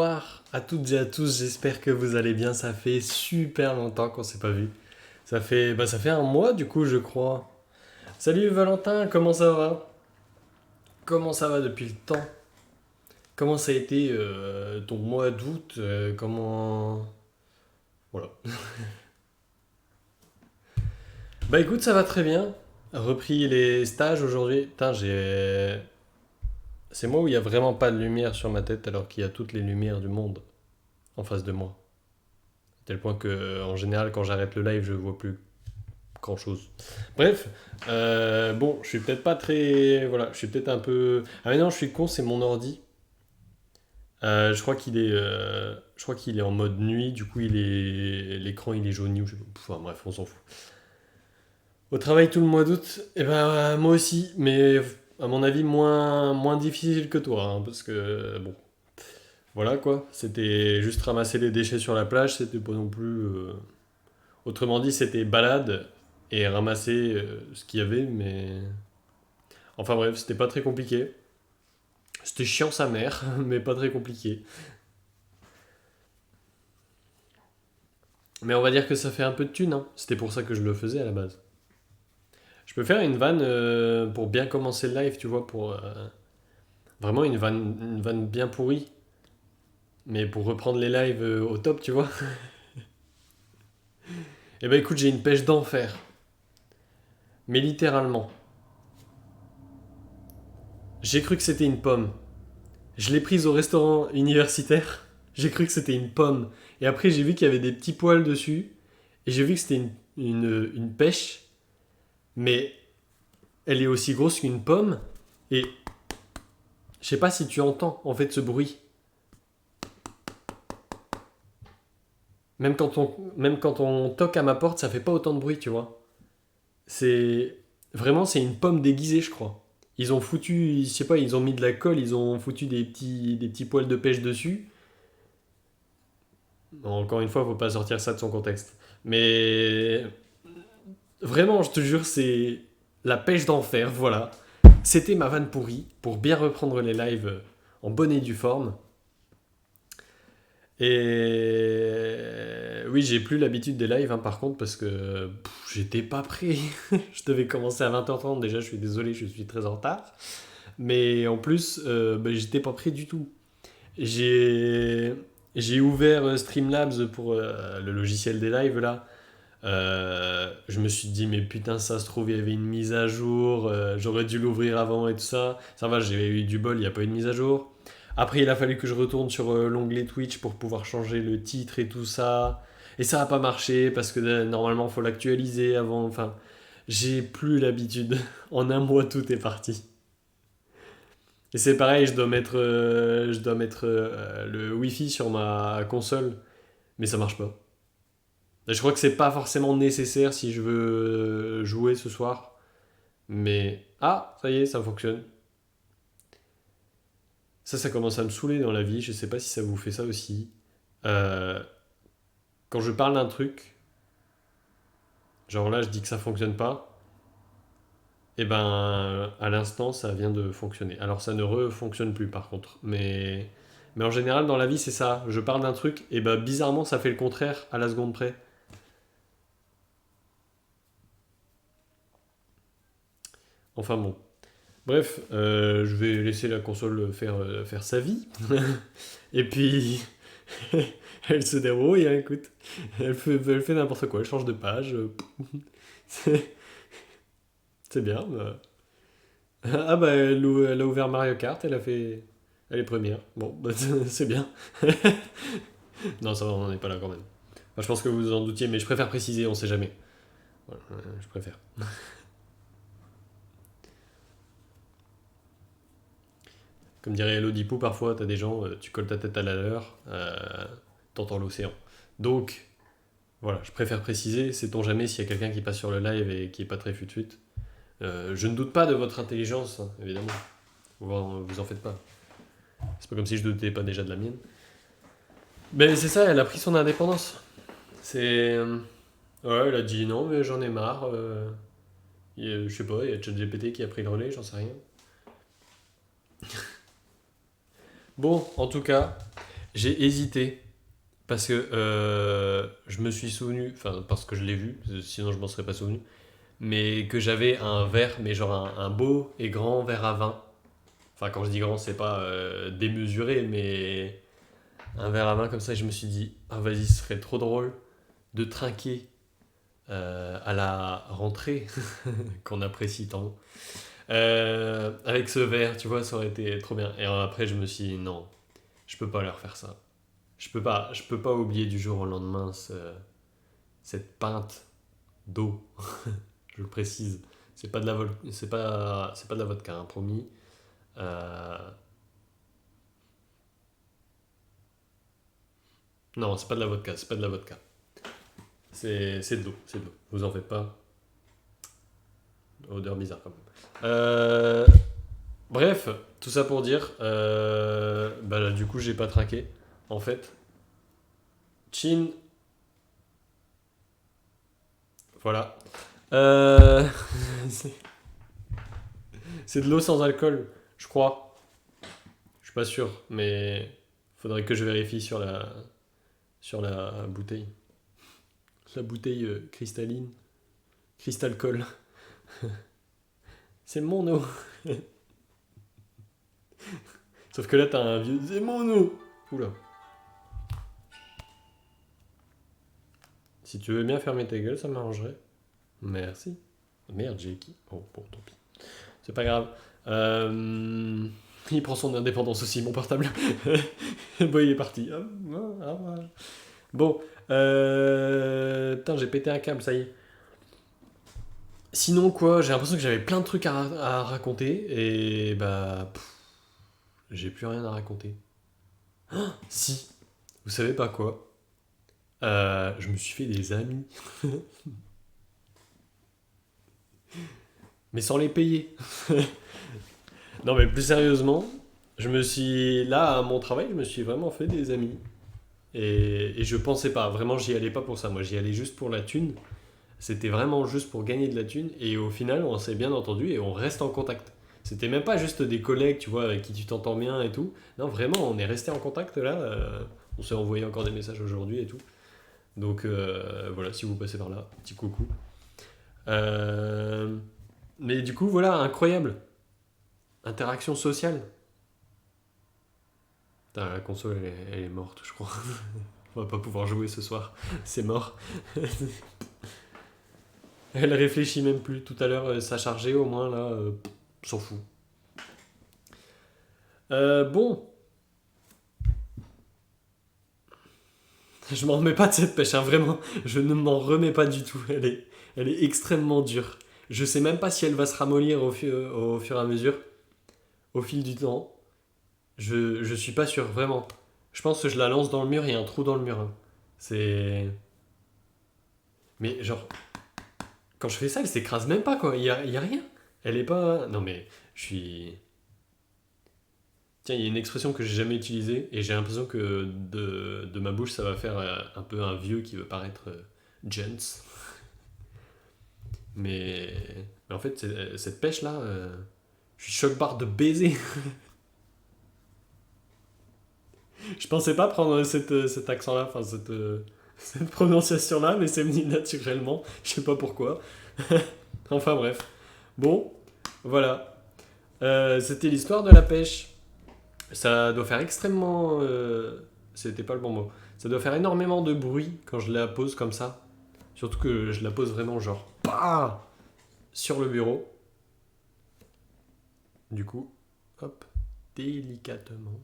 Bonsoir à toutes et à tous, j'espère que vous allez bien. Ça fait super longtemps qu'on s'est pas vu. Ça fait un mois du coup, je crois. Salut Valentin, comment ça va? Comment ça va depuis le temps? Comment ça a été ton mois d'août? Comment... Voilà. Bah écoute, ça va très bien. Repris les stages aujourd'hui. Putain, j'ai... C'est moi où il y a vraiment pas de lumière sur ma tête alors qu'il y a toutes les lumières du monde en face de moi. À tel point que, en général, quand j'arrête le live, je vois plus grand chose. Bref, bon, je suis peut-être pas très. Voilà, je suis peut-être un peu. Ah, mais non, je suis con, c'est mon ordi. Je crois qu'il est en mode nuit, du coup, l'écran il est jauni ou je sais pas. Enfin, bref, on s'en fout. Au travail tout le mois d'août, et ben moi aussi, mais à mon avis moins difficile que toi, hein, parce que bon, voilà quoi. C'était juste ramasser les déchets sur la plage, c'était pas non plus. Autrement dit, c'était balade et ramasser ce qu'il y avait, mais enfin bref, c'était pas très compliqué. C'était chiant sa mère, mais pas très compliqué. Mais on va dire que ça fait un peu de thunes, hein. C'était pour ça que je le faisais à la base. Je peux faire une vanne pour bien commencer le live, tu vois, pour vraiment une vanne bien pourrie, mais pour reprendre les lives au top, tu vois. Eh ben écoute, j'ai une pêche d'enfer, mais littéralement. J'ai cru que c'était une pomme. Je l'ai prise au restaurant universitaire. J'ai cru que c'était une pomme. Et après, j'ai vu qu'il y avait des petits poils dessus. Et j'ai vu que c'était une pêche. Mais elle est aussi grosse qu'une pomme. Et je sais pas si tu entends en fait ce bruit. Même quand on toque à ma porte, ça fait pas autant de bruit, tu vois. C'est. Vraiment, c'est une pomme déguisée, je crois. Ils ont foutu, je sais pas, ils ont mis de la colle, ils ont foutu des petits poils de pêche dessus. Encore une fois, faut pas sortir ça de son contexte. Mais vraiment, je te jure, c'est la pêche d'enfer, voilà. C'était ma vanne pourrie pour bien reprendre les lives en bonne et due forme. Et oui, j'ai plus l'habitude des lives, hein, par contre, parce que j'étais pas prêt. Je devais commencer à 20h30, déjà, je suis désolé, je suis très en retard. Mais en plus, j'étais pas prêt du tout. J'ai j'ai ouvert Streamlabs pour le logiciel des lives là. Je me suis dit, mais putain, ça se trouve, il y avait une mise à jour, j'aurais dû l'ouvrir avant et tout ça. Ça va, j'ai eu du bol, il n'y a pas eu de mise à jour. Après, il a fallu que je retourne sur l'onglet Twitch pour pouvoir changer le titre et tout ça. Et ça n'a pas marché parce que normalement, il faut l'actualiser avant. Enfin, j'ai plus l'habitude. En un mois, tout est parti. Et c'est pareil, je dois mettre le Wi-Fi sur ma console, mais ça marche pas. Je crois que c'est pas forcément nécessaire si je veux jouer ce soir. Mais. Ah, ça y est, ça fonctionne. Ça commence à me saouler dans la vie. Je sais pas si ça vous fait ça aussi. Euh, Quand je parle d'un truc, genre là, je dis que ça fonctionne pas. Et ben, à l'instant, ça vient de fonctionner. Alors, ça ne refonctionne plus par contre. Mais en général, dans la vie, c'est ça. Je parle d'un truc, et ben, bizarrement, ça fait le contraire à la seconde près. Enfin bon. Bref, je vais laisser la console faire sa vie. Et puis, elle se dérouille, hein, écoute. Elle fait n'importe quoi, elle change de page. C'est c'est bien. Bah. Ah bah, elle a ouvert Mario Kart, elle a fait... Elle est première. Bon, bah, c'est bien. Non, ça va, on n'en est pas là quand même. Enfin, je pense que vous vous en doutiez, mais je préfère préciser, on sait jamais. Voilà, je préfère. Comme dirait Elodie Pou, parfois, t'as des gens, tu colles ta tête à la leur, t'entends l'océan. Donc, voilà, je préfère préciser, sait-on jamais s'il y a quelqu'un qui passe sur le live et qui est pas très fut-fut. Je ne doute pas de votre intelligence, hein, évidemment. Vous en faites pas. C'est pas comme si je doutais pas déjà de la mienne. Mais c'est ça, elle a pris son indépendance. C'est. Ouais, elle a dit non, mais j'en ai marre. Je sais pas, il y a ChatGPT qui a pris le relais, j'en sais rien. Bon, en tout cas, J'ai hésité parce que je me suis souvenu, enfin parce que je l'ai vu, sinon je m'en serais pas souvenu, mais que j'avais un verre, mais genre un beau et grand verre à vin. Enfin quand je dis grand, c'est pas démesuré, mais un verre à vin comme ça, et je me suis dit, ah vas-y, ce serait trop drôle de trinquer à la rentrée, qu'on apprécie tant. Avec ce verre, tu vois, ça aurait été trop bien. Et après, je me suis dit, non, je peux pas leur faire ça. Je peux pas oublier du jour au lendemain cette pinte d'eau. Je le précise. C'est pas de la vodka, hein, promis. Euh, non, c'est pas de la vodka, c'est pas de la vodka. C'est de l'eau, c'est de l'eau. Vous en faites pas. Odeur bizarre quand même. Bref, tout ça pour dire, bah là, du coup, j'ai pas trinqué. En fait, chin, voilà. Euh, c'est c'est de l'eau sans alcool, je crois. Je suis pas sûr, mais faudrait que je vérifie sur la bouteille. La bouteille cristalline, cristalcol. C'est mon eau. Sauf que là, t'as un vieux. C'est mon eau. Oula. Si tu veux bien fermer ta gueule, ça m'arrangerait. Merci. Merde, j'ai qui. Oh, bon, tant pis. C'est pas grave. Il prend son indépendance aussi, mon portable. Bon, il est parti. Bon. Putain, j'ai pété un câble, ça y est. Sinon, quoi, j'ai l'impression que j'avais plein de trucs à raconter. Et bah. J'ai plus rien à raconter. Si. Vous savez pas quoi. Je me suis fait des amis. Mais sans les payer. Non, mais plus sérieusement, je me suis. Là, à mon travail, je me suis vraiment fait des amis. Et je pensais pas, vraiment, j'y allais pas pour ça. Moi, j'y allais juste pour la thune. C'était vraiment juste pour gagner de la thune. Et au final, on s'est bien entendu et on reste en contact. C'était même pas juste des collègues, tu vois, avec qui tu t'entends bien et tout. Non, vraiment, on est resté en contact là. On s'est envoyé encore des messages aujourd'hui et tout. Donc voilà, si vous passez par là, petit coucou. Euh, mais du coup, voilà, incroyable. Interaction sociale. Putain, la console, elle est morte, je crois. On va pas pouvoir jouer ce soir. C'est mort. Elle réfléchit même plus. Tout à l'heure, ça chargeait au moins, là, s'en fout. Bon, je m'en remets pas de cette pêche, hein, vraiment. Je ne m'en remets pas du tout. Elle est extrêmement dure. Je sais même pas si elle va se ramollir au fur et à mesure, au fil du temps. Je suis pas sûr, vraiment. Je pense que je la lance dans le mur, il y a un trou dans le mur, hein. C'est. Mais genre, quand je fais ça, elle s'écrase même pas, quoi. Il y a rien. Elle est pas. Non, mais je suis. Tiens, il y a une expression que j'ai jamais utilisée et j'ai l'impression que de ma bouche, ça va faire un peu un vieux qui veut paraître gents. Mais, mais en fait, cette pêche-là, je suis choc-barre de baiser. Je pensais pas prendre cet accent-là, enfin cette prononciation-là, mais c'est venu naturellement. Je sais pas pourquoi. Enfin bref. Bon, voilà. C'était l'histoire de la pêche. Ça doit faire extrêmement. C'était pas le bon mot. Ça doit faire énormément de bruit quand je la pose comme ça. Surtout que je la pose vraiment genre bah sur le bureau. Du coup, hop, délicatement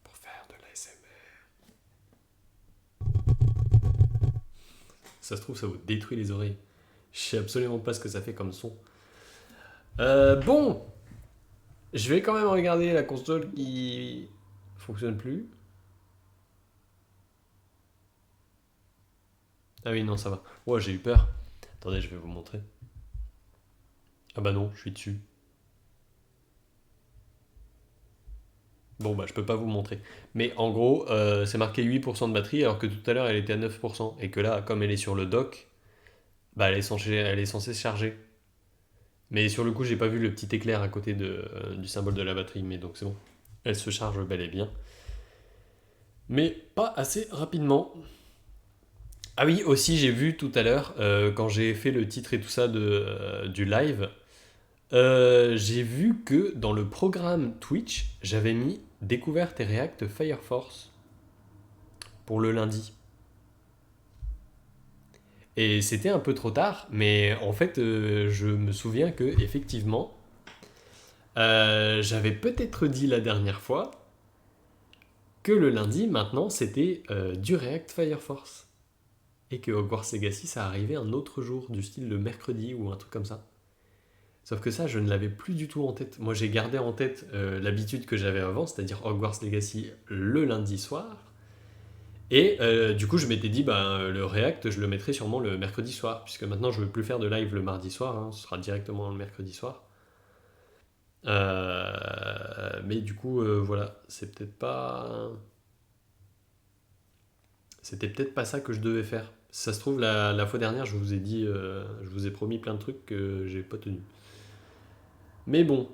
pour faire de l'ASMR. Ça se trouve, ça vous détruit les oreilles. Je sais absolument pas ce que ça fait comme son. Bon, je vais quand même regarder la console qui fonctionne plus. Ah oui, non, ça va. Ouais, j'ai eu peur. Attendez, je vais vous montrer. Ah bah non, je suis dessus. Bon, bah je peux pas vous montrer. Mais en gros, c'est marqué 8% de batterie alors que tout à l'heure elle était à 9%. Et que là, comme elle est sur le dock, bah elle est censée se charger. Mais sur le coup, j'ai pas vu le petit éclair à côté du symbole de la batterie. Mais donc c'est bon. Elle se charge bel et bien. Mais pas assez rapidement. Ah oui, aussi j'ai vu tout à l'heure, quand j'ai fait le titre et tout ça du live, j'ai vu que dans le programme Twitch, j'avais mis découverte et React Fire Force pour le lundi. Et c'était un peu trop tard, mais en fait, je me souviens que effectivement, j'avais peut-être dit la dernière fois que le lundi, maintenant, c'était du React Fire Force. Et que Hogwarts Legacy, ça arrivait un autre jour, du style le mercredi ou un truc comme ça. Sauf que ça, je ne l'avais plus du tout en tête. Moi, j'ai gardé en tête l'habitude que j'avais avant, c'est-à-dire Hogwarts Legacy le lundi soir. Et du coup, je m'étais dit, bah, le React, je le mettrai sûrement le mercredi soir, puisque maintenant, je ne veux plus faire de live le mardi soir, hein, ce sera directement le mercredi soir. Mais du coup, voilà, c'était peut-être pas ça que je devais faire. Si ça se trouve, la fois dernière, je vous ai dit, je vous ai promis plein de trucs que j'ai pas tenu. Mais bon,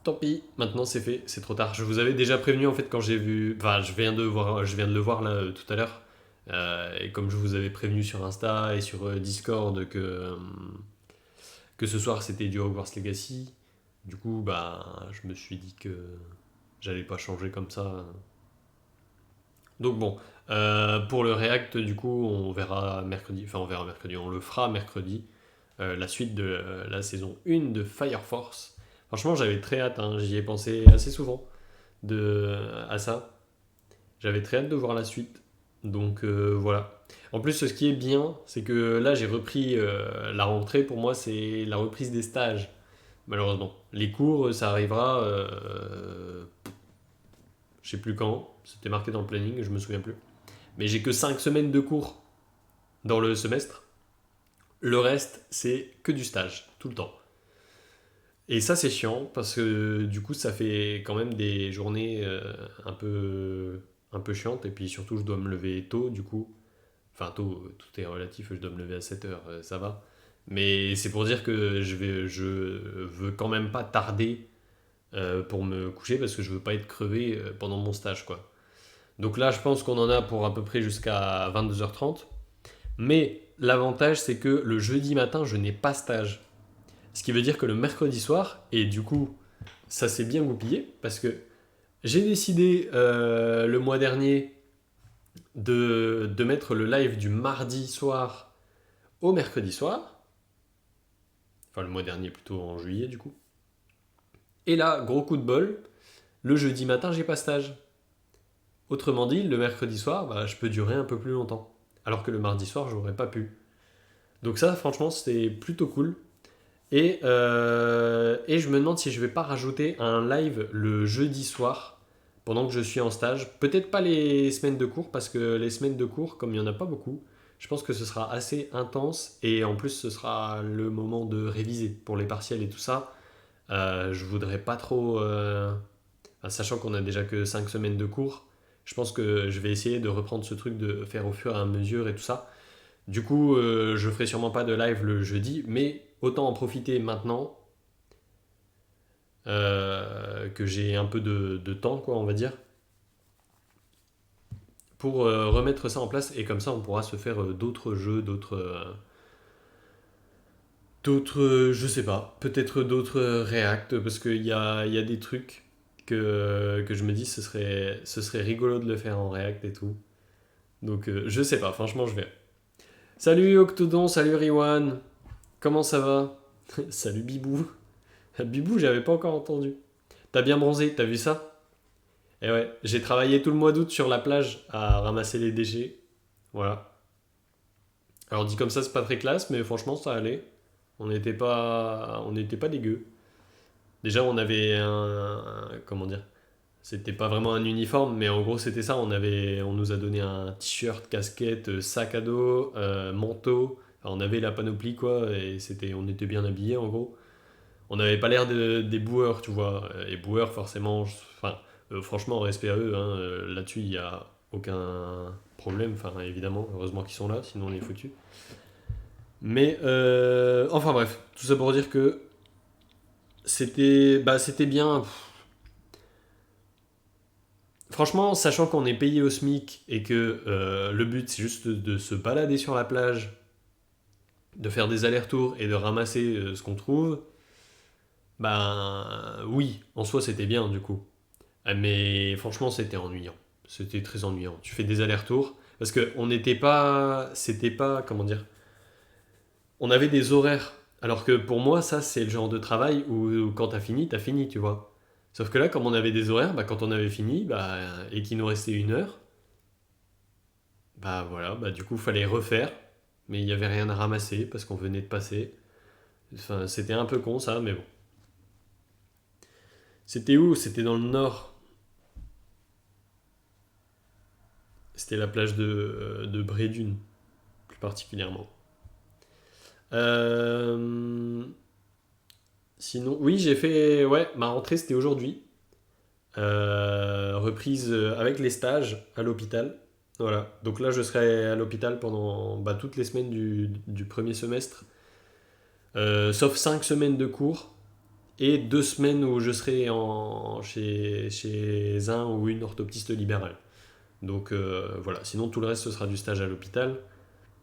tant pis, maintenant c'est fait, c'est trop tard. Je vous avais déjà prévenu en fait quand j'ai vu. Enfin, je viens de le voir là tout à l'heure. Et comme je vous avais prévenu sur Insta et sur Discord que ce soir c'était du Hogwarts Legacy, du coup, bah, je me suis dit que j'allais pas changer comme ça. Donc bon, pour le React, du coup, on verra mercredi. Enfin, on verra mercredi, on le fera mercredi. La suite de la saison 1 de Fire Force. Franchement, j'avais très hâte, hein, j'y ai pensé assez souvent à ça. J'avais très hâte de voir la suite. Donc voilà. En plus, ce qui est bien, c'est que là, j'ai repris la rentrée. Pour moi, c'est la reprise des stages, malheureusement. Les cours, ça arrivera, je sais plus quand. C'était marqué dans le planning, je me souviens plus. Mais j'ai que 5 semaines de cours dans le semestre. Le reste, c'est que du stage, tout le temps. Et ça, c'est chiant parce que du coup, ça fait quand même des journées un peu chiantes. Et puis surtout, je dois me lever tôt, du coup. Enfin, tôt, tout est relatif, je dois me lever à 7 heures, ça va. Mais c'est pour dire que je veux quand même pas tarder pour me coucher parce que je veux pas être crevé pendant mon stage, quoi. Donc là, je pense qu'on en a pour à peu près jusqu'à 22h30. Mais l'avantage, c'est que le jeudi matin, je n'ai pas stage. Ce qui veut dire que le mercredi soir, et du coup, ça s'est bien goupillé, parce que j'ai décidé le mois dernier de mettre le live du mardi soir au mercredi soir. Enfin, le mois dernier, plutôt en juillet, du coup. Et là, gros coup de bol, le jeudi matin, j'ai pas stage. Autrement dit, le mercredi soir, bah, je peux durer un peu plus longtemps. Alors que le mardi soir, j'aurais pas pu. Donc ça, franchement, c'était plutôt cool. Et je me demande si je vais pas rajouter un live le jeudi soir pendant que je suis en stage. Peut-être pas les semaines de cours, parce que les semaines de cours, comme il n'y en a pas beaucoup, je pense que ce sera assez intense et en plus ce sera le moment de réviser pour les partiels et tout ça. Je voudrais pas trop, enfin, sachant qu'on a déjà que 5 semaines de cours, je pense que je vais essayer de reprendre ce truc de faire au fur et à mesure et tout ça. Du coup, je ferai sûrement pas de live le jeudi, mais autant en profiter maintenant que j'ai un peu de temps, quoi, on va dire, pour remettre ça en place et comme ça on pourra se faire d'autres jeux, je sais pas, peut-être d'autres React, parce qu'il y a des trucs que je me dis ce serait rigolo de le faire en React et tout. Donc je sais pas, franchement je vais. Salut Octodon, salut Riwan, comment ça va? Salut Bibou. Bibou, j'avais pas encore entendu. T'as bien bronzé, t'as vu ça? Et ouais, j'ai travaillé tout le mois d'août sur la plage à ramasser les déchets. Voilà. Alors dit comme ça, c'est pas très classe, mais franchement, ça allait. On n'était pas dégueu. Déjà, on avait comment dire? C'était pas vraiment un uniforme, mais en gros, c'était ça. On nous a donné un t-shirt, casquette, sac à dos, manteau. Enfin, on avait la panoplie, quoi, et on était bien habillés, en gros. On n'avait pas l'air des boueurs, tu vois. Et boueurs, forcément, enfin, franchement, respect à eux, hein, là-dessus, il n'y a aucun problème. Enfin, évidemment, heureusement qu'ils sont là, sinon on est foutus. Mais, enfin bref, tout ça pour dire que c'était bien. franchement, sachant qu'on est payé au SMIC et que le but c'est juste de se balader sur la plage, de faire des allers-retours et de ramasser ce qu'on trouve, ben oui, en soi c'était bien du coup. Mais franchement, c'était ennuyant. C'était très ennuyant. Tu fais des allers-retours parce que on n'était pas, c'était pas, comment dire, on avait des horaires. Alors que pour moi, ça c'est le genre de travail où quand t'as fini, tu vois. Sauf que là, comme on avait des horaires, bah, quand on avait fini, bah, et qu'il nous restait 1 heure, bah voilà, bah du coup, fallait refaire. Mais il n'y avait rien à ramasser parce qu'on venait de passer. Enfin, c'était un peu con ça, mais bon. C'était où? C'était dans le nord. C'était la plage de Brédune, plus particulièrement. Euh, Sinon, oui, j'ai fait. Ouais, ma rentrée c'était aujourd'hui. Reprise avec les stages à l'hôpital. Voilà. Donc là, je serai à l'hôpital pendant bah, toutes les semaines du premier semestre, sauf 5 semaines de cours et 2 semaines où je serai chez un ou une orthoptiste libérale. Donc voilà. Sinon, tout le reste, ce sera du stage à l'hôpital.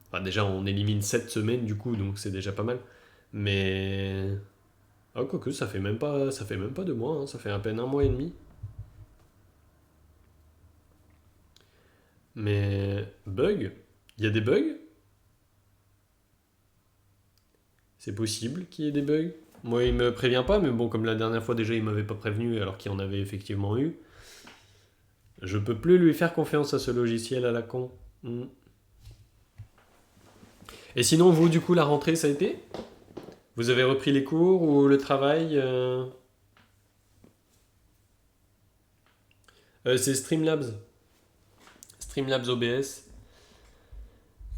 Enfin, déjà, on élimine 7 semaines du coup, donc c'est déjà pas mal. Mais ah, quoique, ça fait même pas 2 mois, hein, ça fait à peine 1 mois et demi. Mais bug? Il y a des bugs? C'est possible qu'il y ait des bugs? Moi, il me prévient pas, mais bon, comme la dernière fois déjà, il m'avait pas prévenu alors qu'il y en avait effectivement eu. Je peux plus lui faire confiance à ce logiciel à la con. Hmm. Et sinon, vous, du coup, la rentrée, ça a été? Vous avez repris les cours ou le travail C'est Streamlabs. Streamlabs OBS.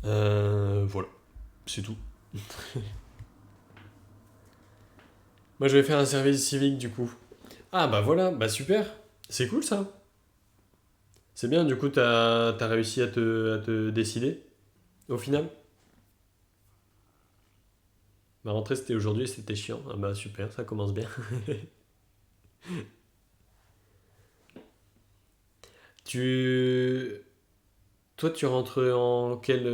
Voilà, c'est tout. Moi, je vais faire un service civique du coup. Ah bah voilà, bah super. C'est cool ça. C'est bien, du coup, t'as réussi à te décider au final. Ma rentrée c'était aujourd'hui, c'était chiant. Ah bah super, ça commence bien. Tu... Toi, tu rentres en quelle...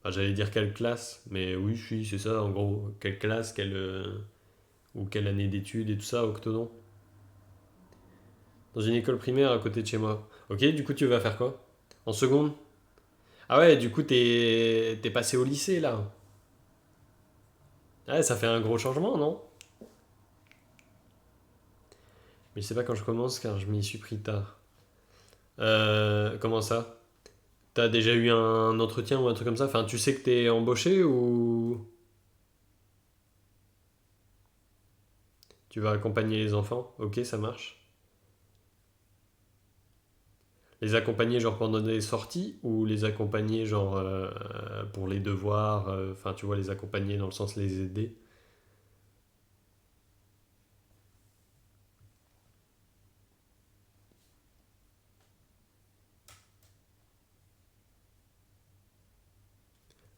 j'allais dire quelle classe, mais oui, si, c'est ça, en gros. Quelle classe, ou quelle année d'études et tout ça, Octodon. Dans une école primaire à côté de chez moi. Ok, du coup, tu vas faire quoi? En seconde? Ah ouais, du coup, t'es passé au lycée, là. Ouais, ça fait un gros changement, non? Mais je sais pas quand je commence, car je m'y suis pris tard. Comment ça? T'as déjà eu un entretien ou un truc comme ça? Enfin, tu sais que t'es embauché ou tu vas accompagner les enfants? Ok, ça marche. Les accompagner genre pendant des sorties ou les accompagner genre pour les devoirs? Enfin, tu vois, les accompagner dans le sens les aider.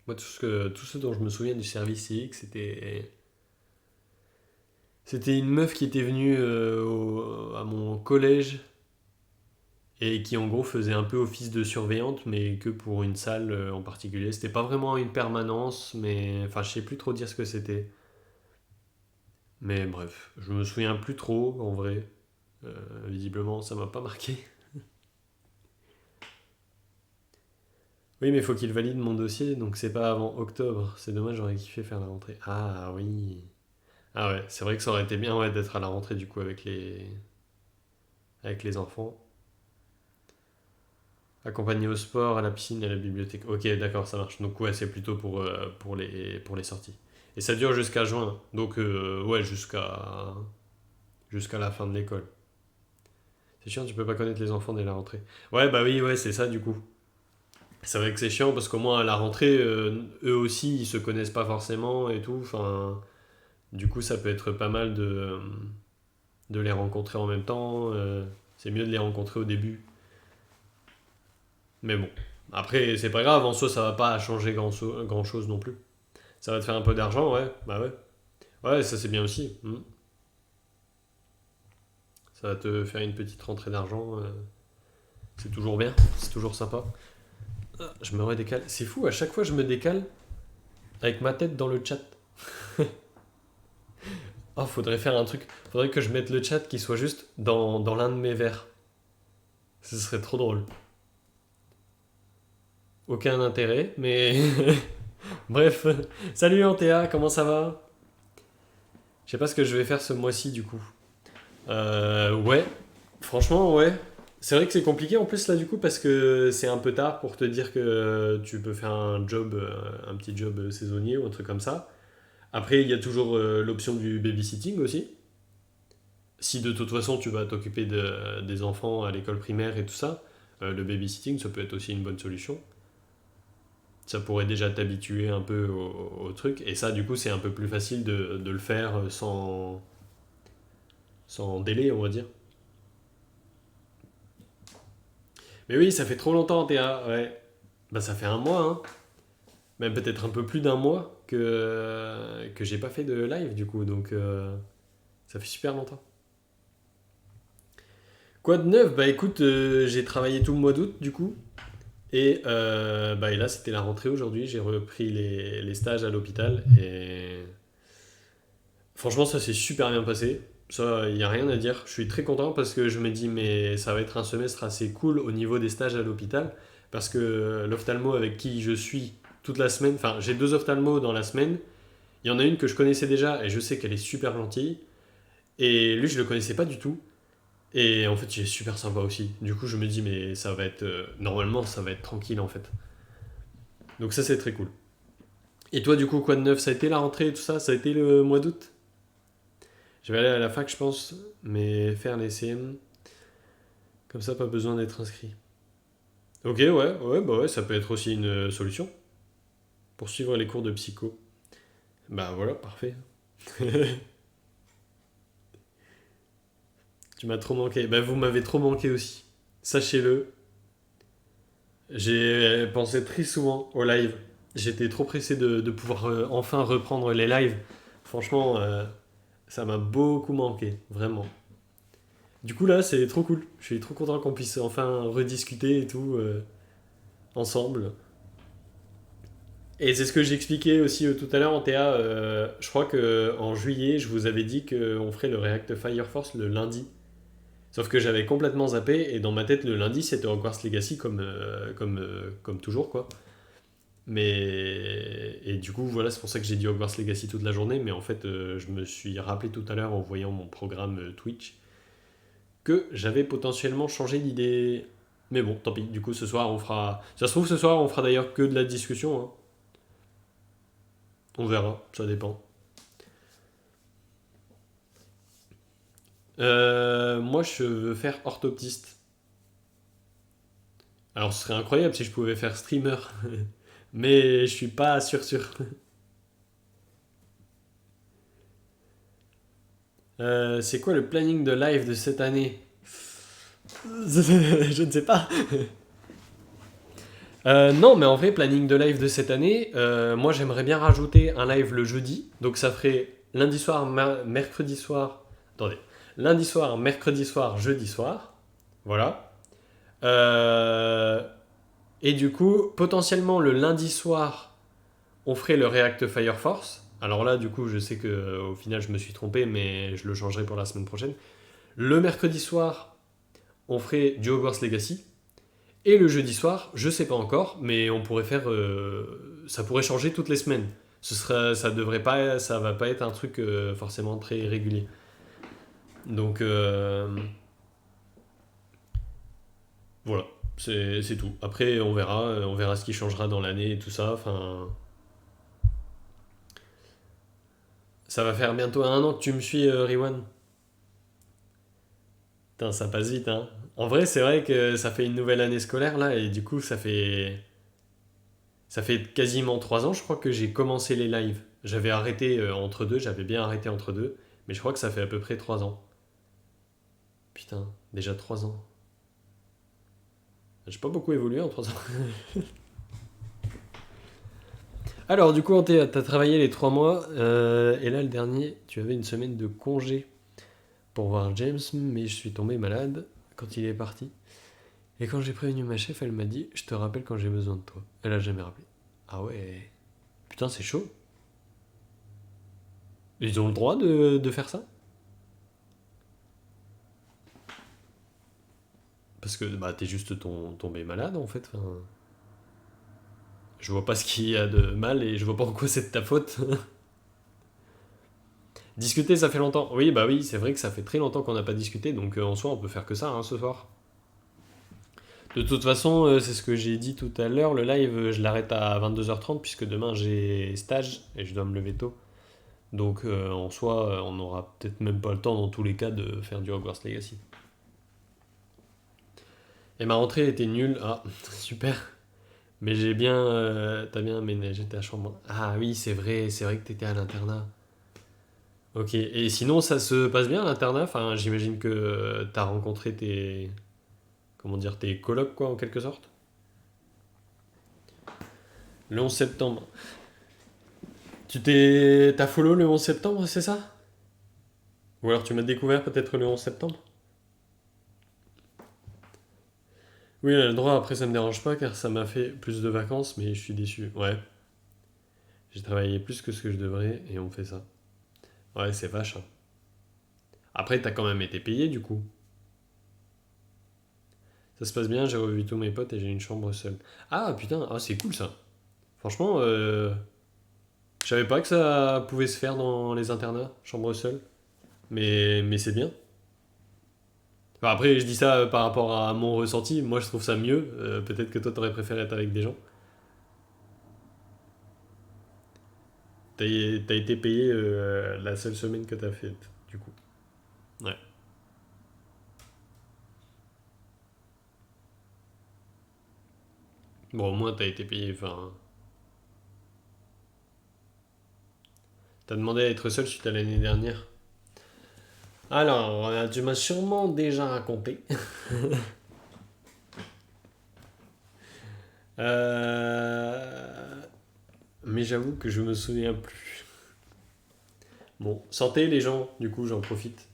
Moi, tout ce dont je me souviens du service civique, c'était une meuf qui était venue à mon collège et qui en gros faisait un peu office de surveillante, mais que pour une salle en particulier. C'était pas vraiment une permanence, mais enfin, je sais plus trop dire ce que c'était. Mais bref, je me souviens plus trop en vrai. Visiblement, ça m'a pas marqué. Oui, mais faut qu'il valide mon dossier, donc c'est pas avant octobre. C'est dommage, j'aurais kiffé faire la rentrée. Ah oui. Ah ouais, c'est vrai que ça aurait été bien ouais, d'être à la rentrée du coup avec les enfants. Accompagné au sport, à la piscine et à la bibliothèque. Ok, d'accord, ça marche. Donc ouais, c'est plutôt pour les sorties. Et ça dure jusqu'à juin. Donc ouais, jusqu'à la fin de l'école. C'est chiant, tu peux pas connaître les enfants dès la rentrée. Ouais, bah oui, ouais, c'est ça du coup. C'est vrai que c'est chiant parce qu'au moins à la rentrée, eux aussi, ils se connaissent pas forcément et tout. Enfin, du coup, ça peut être pas mal de les rencontrer en même temps. C'est mieux de les rencontrer au début. Mais bon, après, c'est pas grave, en soi, ça va pas changer grand chose non plus. Ça va te faire un peu d'argent, ouais, bah ouais. Ouais, ça c'est bien aussi. Ça va te faire une petite rentrée d'argent. C'est toujours bien, c'est toujours sympa. Ah, je me redécale. C'est fou, à chaque fois je me décale avec ma tête dans le chat. Oh, faudrait faire un truc. Faudrait que je mette le chat qui soit juste dans l'un de mes verres. Ce serait trop drôle. Aucun intérêt, mais... Bref. Salut Antea, comment ça va? Je sais pas ce que je vais faire ce mois-ci du coup. Ouais. Franchement, ouais. C'est vrai que c'est compliqué en plus là du coup parce que c'est un peu tard pour te dire que tu peux faire un job, un petit job saisonnier ou un truc comme ça. Après, il y a toujours l'option du babysitting aussi. Si de toute façon tu vas t'occuper des enfants à l'école primaire et tout ça, le babysitting ça peut être aussi une bonne solution. Ça pourrait déjà t'habituer un peu au truc. Et ça, du coup, c'est un peu plus facile de le faire sans délai, on va dire. Mais oui, ça fait trop longtemps, Théa. Ouais. Bah, ça fait un mois, hein. Même peut-être un peu plus d'un mois que j'ai pas fait de live, du coup. Donc, ça fait super longtemps. Quoi de neuf? Bah, écoute, j'ai travaillé tout le mois d'août, du coup. Et là, c'était la rentrée aujourd'hui. J'ai repris les stages à l'hôpital. Et franchement, ça s'est super bien passé. Ça, il n'y a rien à dire. Je suis très content parce que je me dis, mais ça va être un semestre assez cool au niveau des stages à l'hôpital. Parce que l'ophtalmo avec qui je suis toute la semaine, enfin, j'ai deux ophtalmos dans la semaine. Il y en a une que je connaissais déjà et je sais qu'elle est super gentille. Et lui, je le connaissais pas du tout. Et en fait, il est super sympa aussi. Du coup, je me dis, mais ça va être. Normalement, ça va être tranquille en fait. Donc, ça, c'est très cool. Et toi, du coup, quoi de neuf? Ça a été la rentrée et tout ça? Ça a été le mois d'août? Je vais aller à la fac, je pense, mais faire les CM, comme ça, pas besoin d'être inscrit. Ok, ouais, bah ouais, ça peut être aussi une solution pour suivre les cours de psycho. Bah voilà, parfait. Tu m'as trop manqué. Bah vous m'avez trop manqué aussi. Sachez-le, j'ai pensé très souvent au live. J'étais trop pressé de pouvoir enfin reprendre les lives. Franchement, ça m'a beaucoup manqué, vraiment. Du coup là, c'est trop cool. Je suis trop content qu'on puisse enfin rediscuter et tout ensemble. Et c'est ce que j'expliquais aussi tout à l'heure en TA. Je crois que en juillet, je vous avais dit qu'on ferait le React Fire Force le lundi. Sauf que j'avais complètement zappé et dans ma tête, le lundi, c'était Hogwarts Legacy comme toujours, quoi. Mais. Et du coup, voilà, c'est pour ça que j'ai dit Hogwarts Legacy toute la journée. Mais en fait, je me suis rappelé tout à l'heure en voyant mon programme Twitch que j'avais potentiellement changé d'idée. Mais bon, tant pis. Du coup, ce soir, on fera. Ça se trouve, ce soir, on fera d'ailleurs que de la discussion, hein. On verra, ça dépend. Moi, je veux faire orthoptiste. Alors, ce serait incroyable si je pouvais faire streamer. Mais je suis pas sûr. C'est quoi le planning de live de cette année? Je ne sais pas. Non, mais en vrai, planning de live de cette année, moi j'aimerais bien rajouter un live le jeudi. Donc ça ferait lundi soir, mercredi soir. Attendez. Lundi soir, mercredi soir, jeudi soir. Voilà. Euh, et du coup, potentiellement le lundi soir, on ferait le React Fire Force. Alors là, du coup, je sais que au final, je me suis trompé, mais je le changerai pour la semaine prochaine. Le mercredi soir, on ferait du Hogwarts Legacy. Et le jeudi soir, je sais pas encore, mais on pourrait faire, ça pourrait changer toutes les semaines. Ça devrait pas, ça va pas être un truc forcément très régulier. Donc voilà, c'est tout. Après, on verra ce qui changera dans l'année et tout ça. Enfin, ça va faire bientôt un an que tu me suis, Riwan. Putain, ça passe vite, hein. En vrai, c'est vrai que ça fait une nouvelle année scolaire là, et du coup, ça fait quasiment 3 ans, je crois que j'ai commencé les lives. J'avais arrêté entre deux, j'avais bien arrêté entre deux, mais je crois que ça fait à peu près 3 ans. Putain, déjà 3 ans. J'ai pas beaucoup évolué en 3 ans. Alors, du coup, t'as travaillé les 3 mois, et là, le dernier, tu avais une semaine de congé. pour voir James, mais je suis tombé malade quand il est parti. Et quand j'ai prévenu ma chef, elle m'a dit, je te rappelle quand j'ai besoin de toi. Elle a jamais rappelé. Ah ouais. Putain, c'est chaud. Ils ont le droit de faire ça? Parce que bah, t'es juste tombé malade en fait. Enfin, je vois pas ce qu'il y a de mal et je vois pas en quoi c'est de ta faute. Discuter, ça fait longtemps. Oui, bah oui, c'est vrai que ça fait très longtemps qu'on n'a pas discuté, donc en soi, on peut faire que ça ce soir. De toute façon, c'est ce que j'ai dit tout à l'heure, le live, je l'arrête à 22h30 puisque demain j'ai stage et je dois me lever tôt. Donc en soi, on aura peut-être même pas le temps dans tous les cas de faire du Hogwarts Legacy. Et ma rentrée était nulle. Ah, super. Mais j'ai bien. T'as bien aménagé ta chambre. Ah oui, c'est vrai que t'étais à l'internat. Ok, et sinon ça se passe bien à l'internat? Enfin, j'imagine que t'as rencontré tes. Comment dire, tes colocs quoi, en quelque sorte? Le 11 septembre. T'as follow le 11 septembre, c'est ça? Ou alors tu m'as découvert peut-être le 11 septembre? Oui, elle a le droit, après ça me dérange pas car ça m'a fait plus de vacances, mais je suis déçu. Ouais, j'ai travaillé plus que ce que je devrais et on me fait ça. Ouais, c'est vache, hein. Après, t'as quand même été payé du coup. Ça se passe bien, j'ai revu tous mes potes et j'ai une chambre seule. Ah putain, ah, c'est cool ça. Franchement, je savais pas que ça pouvait se faire dans les internats, chambre seule. Mais c'est bien. Enfin, après, je dis ça par rapport à mon ressenti. Moi, je trouve ça mieux. Peut-être que toi, t'aurais préféré être avec des gens. T'as été payé la seule semaine que t'as faite, du coup. Ouais. Bon, au moins, t'as été payé. Enfin, t'as demandé à être seul suite à l'année dernière. Alors, tu m'as sûrement déjà raconté. Euh, Mais j'avoue que je me souviens plus. Bon, santé les gens, du coup, j'en profite.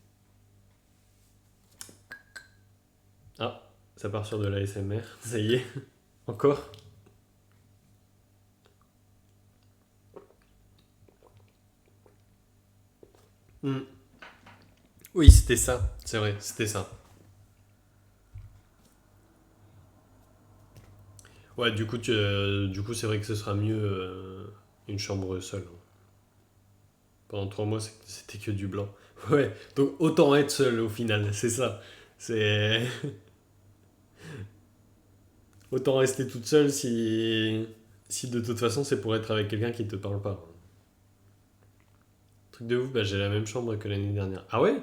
Ah, ça part sur de la l'ASMR. Ça y est, encore. Hmm. Oui, c'était ça. C'est vrai, c'était ça. Ouais, du coup, c'est vrai que ce sera mieux une chambre seule. Pendant 3 mois, c'était que du blanc. Ouais, donc autant être seul au final, c'est ça. C'est autant rester toute seule si de toute façon c'est pour être avec quelqu'un qui te parle pas. Truc de ouf, bah j'ai la même chambre que l'année dernière. Ah ouais?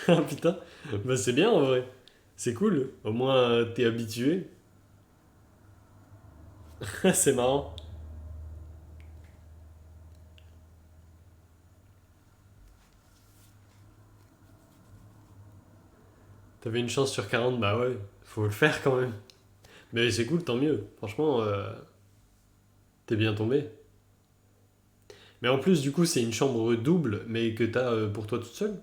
Ah putain, bah c'est bien en vrai. C'est cool. Au moins t'es habitué. C'est marrant. T'avais une chance sur 40, bah ouais, faut le faire quand même. Mais c'est cool, tant mieux. Franchement, t'es bien tombé. Mais en plus, du coup, c'est une chambre double, mais que t'as pour toi toute seule.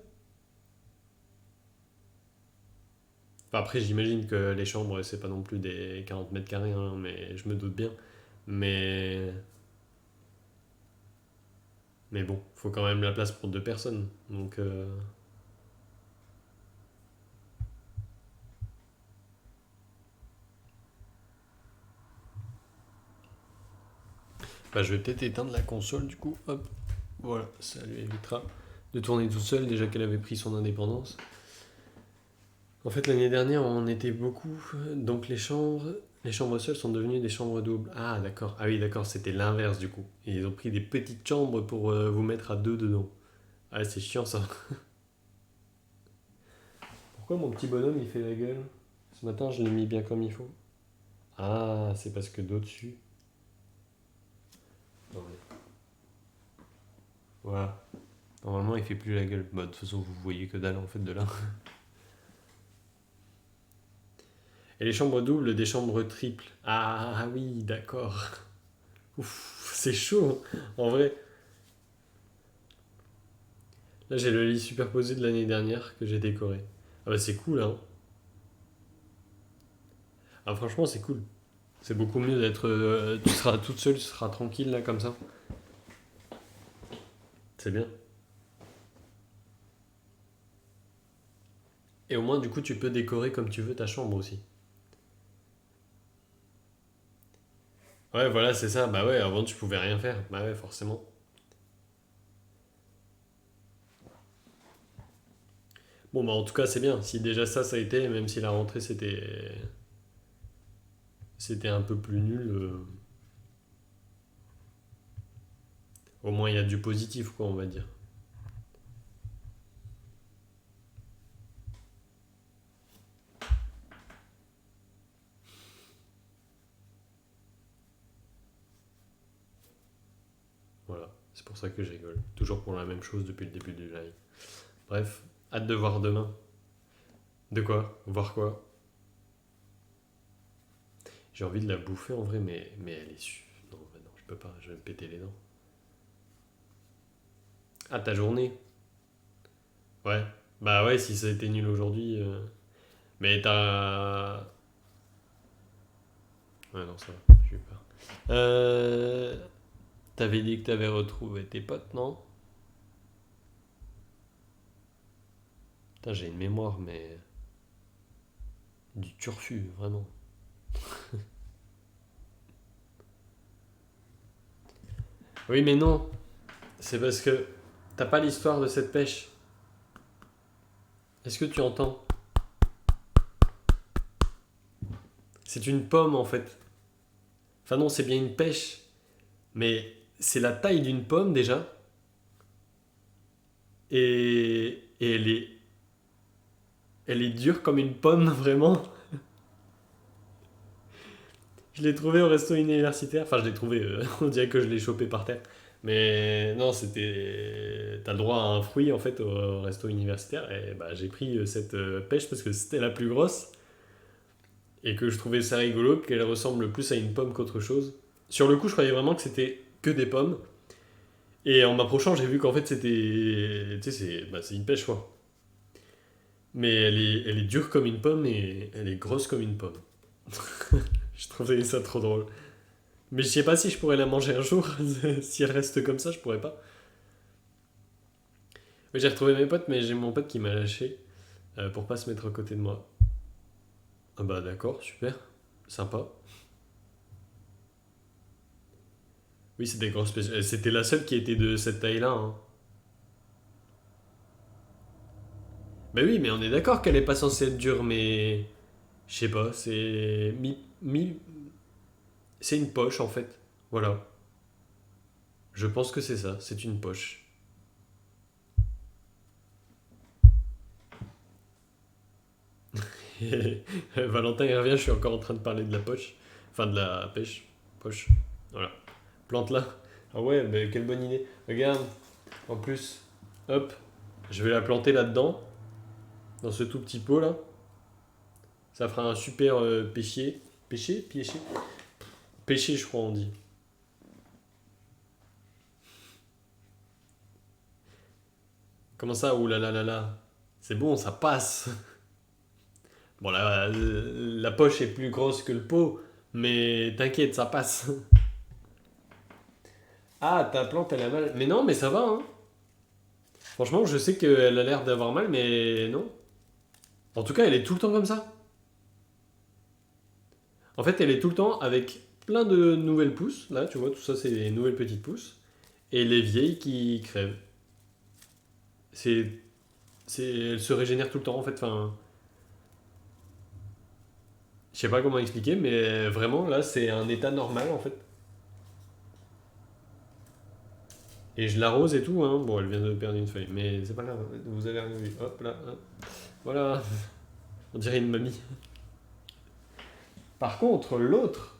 Enfin, après, j'imagine que les chambres, c'est pas non plus des 40 mètres carrés, hein, mais je me doute bien. Mais, mais bon, faut quand même la place pour 2 personnes. Donc, bah, je vais peut-être éteindre la console, du coup. Hop, voilà, ça lui évitera de tourner toute seule, déjà qu'elle avait pris son indépendance. En fait, l'année dernière, on était beaucoup, donc les chambres seules sont devenues des chambres doubles. Ah, d'accord. Ah oui, d'accord, c'était l'inverse du coup. Et ils ont pris des petites chambres pour vous mettre à deux dedans. Ah, c'est chiant ça. Pourquoi mon petit bonhomme il fait la gueule? Ce matin, je l'ai mis bien comme il faut. Ah, c'est parce que d'au-dessus. Ouais. Voilà. Normalement, il fait plus la gueule. Bah, de toute façon, vous voyez que dalle en fait de là. Et les chambres doubles, des chambres triples. Ah oui, d'accord. Ouf, c'est chaud, hein. En vrai. Là, j'ai le lit superposé de l'année dernière que j'ai décoré. Ah bah c'est cool, hein. Ah franchement, c'est cool. C'est beaucoup mieux d'être... tu seras toute seule, tu seras tranquille, là, comme ça. C'est bien. Et au moins, du coup, tu peux décorer comme tu veux ta chambre aussi. Ouais, voilà, c'est ça. Bah ouais, avant, tu pouvais rien faire. Bah ouais, forcément. Bon, bah en tout cas, c'est bien. Si déjà ça a été, même si la rentrée, c'était un peu plus nul, au moins, il y a du positif, quoi, on va dire. Voilà. C'est pour ça que je rigole. Toujours pour la même chose depuis le début du live. Bref, hâte de voir demain. De quoi? Voir quoi? J'ai envie de la bouffer en vrai, mais elle est non, bah non, je peux pas, je vais me péter les dents. Ah, ta journée? Ouais. Bah ouais, si ça a été nul aujourd'hui. Mais t'as. Ouais, non, ça va, je vais pas. T'avais dit que t'avais retrouvé tes potes, non? Putain, j'ai une mémoire, mais. Du turfu, vraiment. Oui, mais non. C'est parce que t'as pas l'histoire de cette pêche. Est-ce que tu entends? C'est une pomme en fait. Enfin non, c'est bien une pêche. Mais c'est la taille d'une pomme déjà. Et elle est dure comme une pomme, vraiment. Je l'ai trouvé au resto universitaire. Enfin, je l'ai trouvé, on dirait que je l'ai chopé par terre. Mais non, c'était. T'as le droit à un fruit en fait au resto universitaire. Et bah, j'ai pris cette pêche parce que c'était la plus grosse. Et que je trouvais ça rigolo, qu'elle ressemble plus à une pomme qu'autre chose. Sur le coup, je croyais vraiment que c'était que des pommes. Et en m'approchant, j'ai vu qu'en fait c'était. Tu sais, c'est une pêche quoi. Mais elle est dure comme une pomme et elle est grosse comme une pomme. Je trouvais ça trop drôle. Mais je sais pas si je pourrais la manger un jour. Si elle reste comme ça, je pourrais pas. Oui, j'ai retrouvé mes potes, mais j'ai mon pote qui m'a lâché pour pas se mettre à côté de moi. Ah bah d'accord, super. Sympa. Oui, c'était grosses pêches. C'était la seule qui était de cette taille-là, hein. Bah oui, mais on est d'accord qu'elle est pas censée être dure, mais. Je sais pas, c'est. C'est une poche en fait. Voilà. Je pense que c'est ça, c'est une poche. Valentin il revient, je suis encore en train de parler de la poche. Enfin de la pêche. Poche. Voilà. Plante là. Ah ouais, mais quelle bonne idée. Regarde, en plus, hop, je vais la planter là-dedans, dans ce tout petit pot là. Ça fera un super pêchier. Pêcher? Pêcher? Pêcher, je crois, on dit. Comment ça? Ouh là là là là. C'est bon, ça passe. Bon, la poche est plus grosse que le pot, mais t'inquiète, ça passe. Ah, ta plante, elle a mal. Mais non, mais ça va, hein. Franchement, je sais qu'elle a l'air d'avoir mal, mais non. En tout cas, elle est tout le temps comme ça. En fait, elle est tout le temps avec plein de nouvelles pousses. Là, tu vois, tout ça, c'est les nouvelles petites pousses. Et les vieilles qui crèvent. C'est, elle se régénère tout le temps, en fait. Enfin, je sais pas comment expliquer, mais vraiment, là, c'est un état normal, en fait. Et je l'arrose et tout, hein. Bon, elle vient de perdre une feuille, mais c'est pas grave. Vous avez rien vu. Hop là, hop. Voilà. On dirait une mamie. Par contre, l'autre,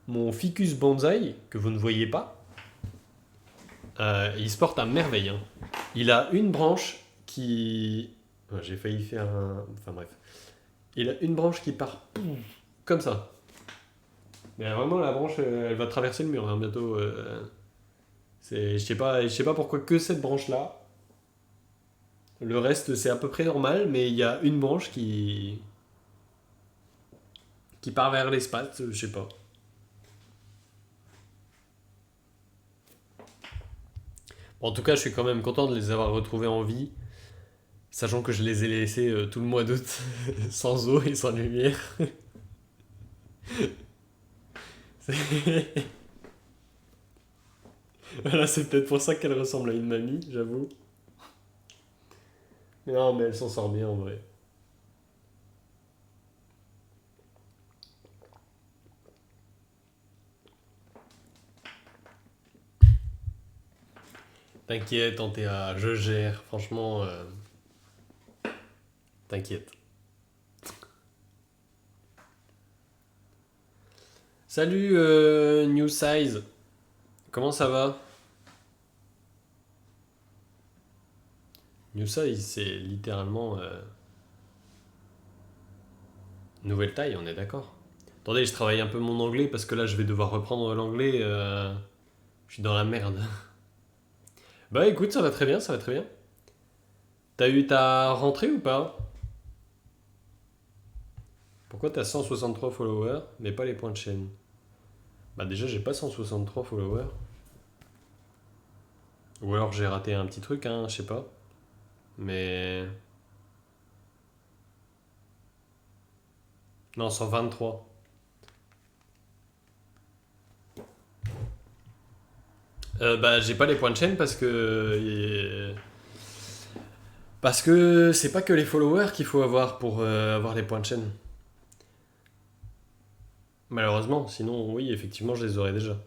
mon ficus bonsaï, que vous ne voyez pas, il se porte à merveille, hein. Il a une branche qui. J'ai failli faire un. Enfin bref. Il a une branche qui part comme ça. Mais vraiment, la branche, elle va traverser le mur hein, bientôt. Je sais pas pourquoi que cette branche-là. Le reste, c'est à peu près normal, mais il y a une branche qui part vers l'espace, je sais pas. Bon, en tout cas, je suis quand même content de les avoir retrouvés en vie, sachant que je les ai laissés tout le mois d'août sans eau et sans lumière. Voilà, c'est peut-être pour ça qu'elle ressemble à une mamie, j'avoue. Non, mais elle s'en sort bien en vrai. T'inquiète, Antea, je gère. Franchement, t'inquiète. Salut, New Size. Comment ça va? New Size, c'est littéralement nouvelle taille, on est d'accord. Attendez, je travaille un peu mon anglais parce que là, je vais devoir reprendre l'anglais. Je suis dans la merde. Bah écoute, ça va très bien, ça va très bien. T'as eu ta rentrée ou pas? Pourquoi t'as 163 followers, mais pas les points de chaîne? Bah déjà, j'ai pas 163 followers. Ou alors j'ai raté un petit truc, hein, je sais pas. Mais... Non, 123. Bah j'ai pas les points de chaîne parce que c'est pas que les followers qu'il faut avoir pour avoir les points de chaîne. Malheureusement, sinon oui, effectivement, je les aurais déjà.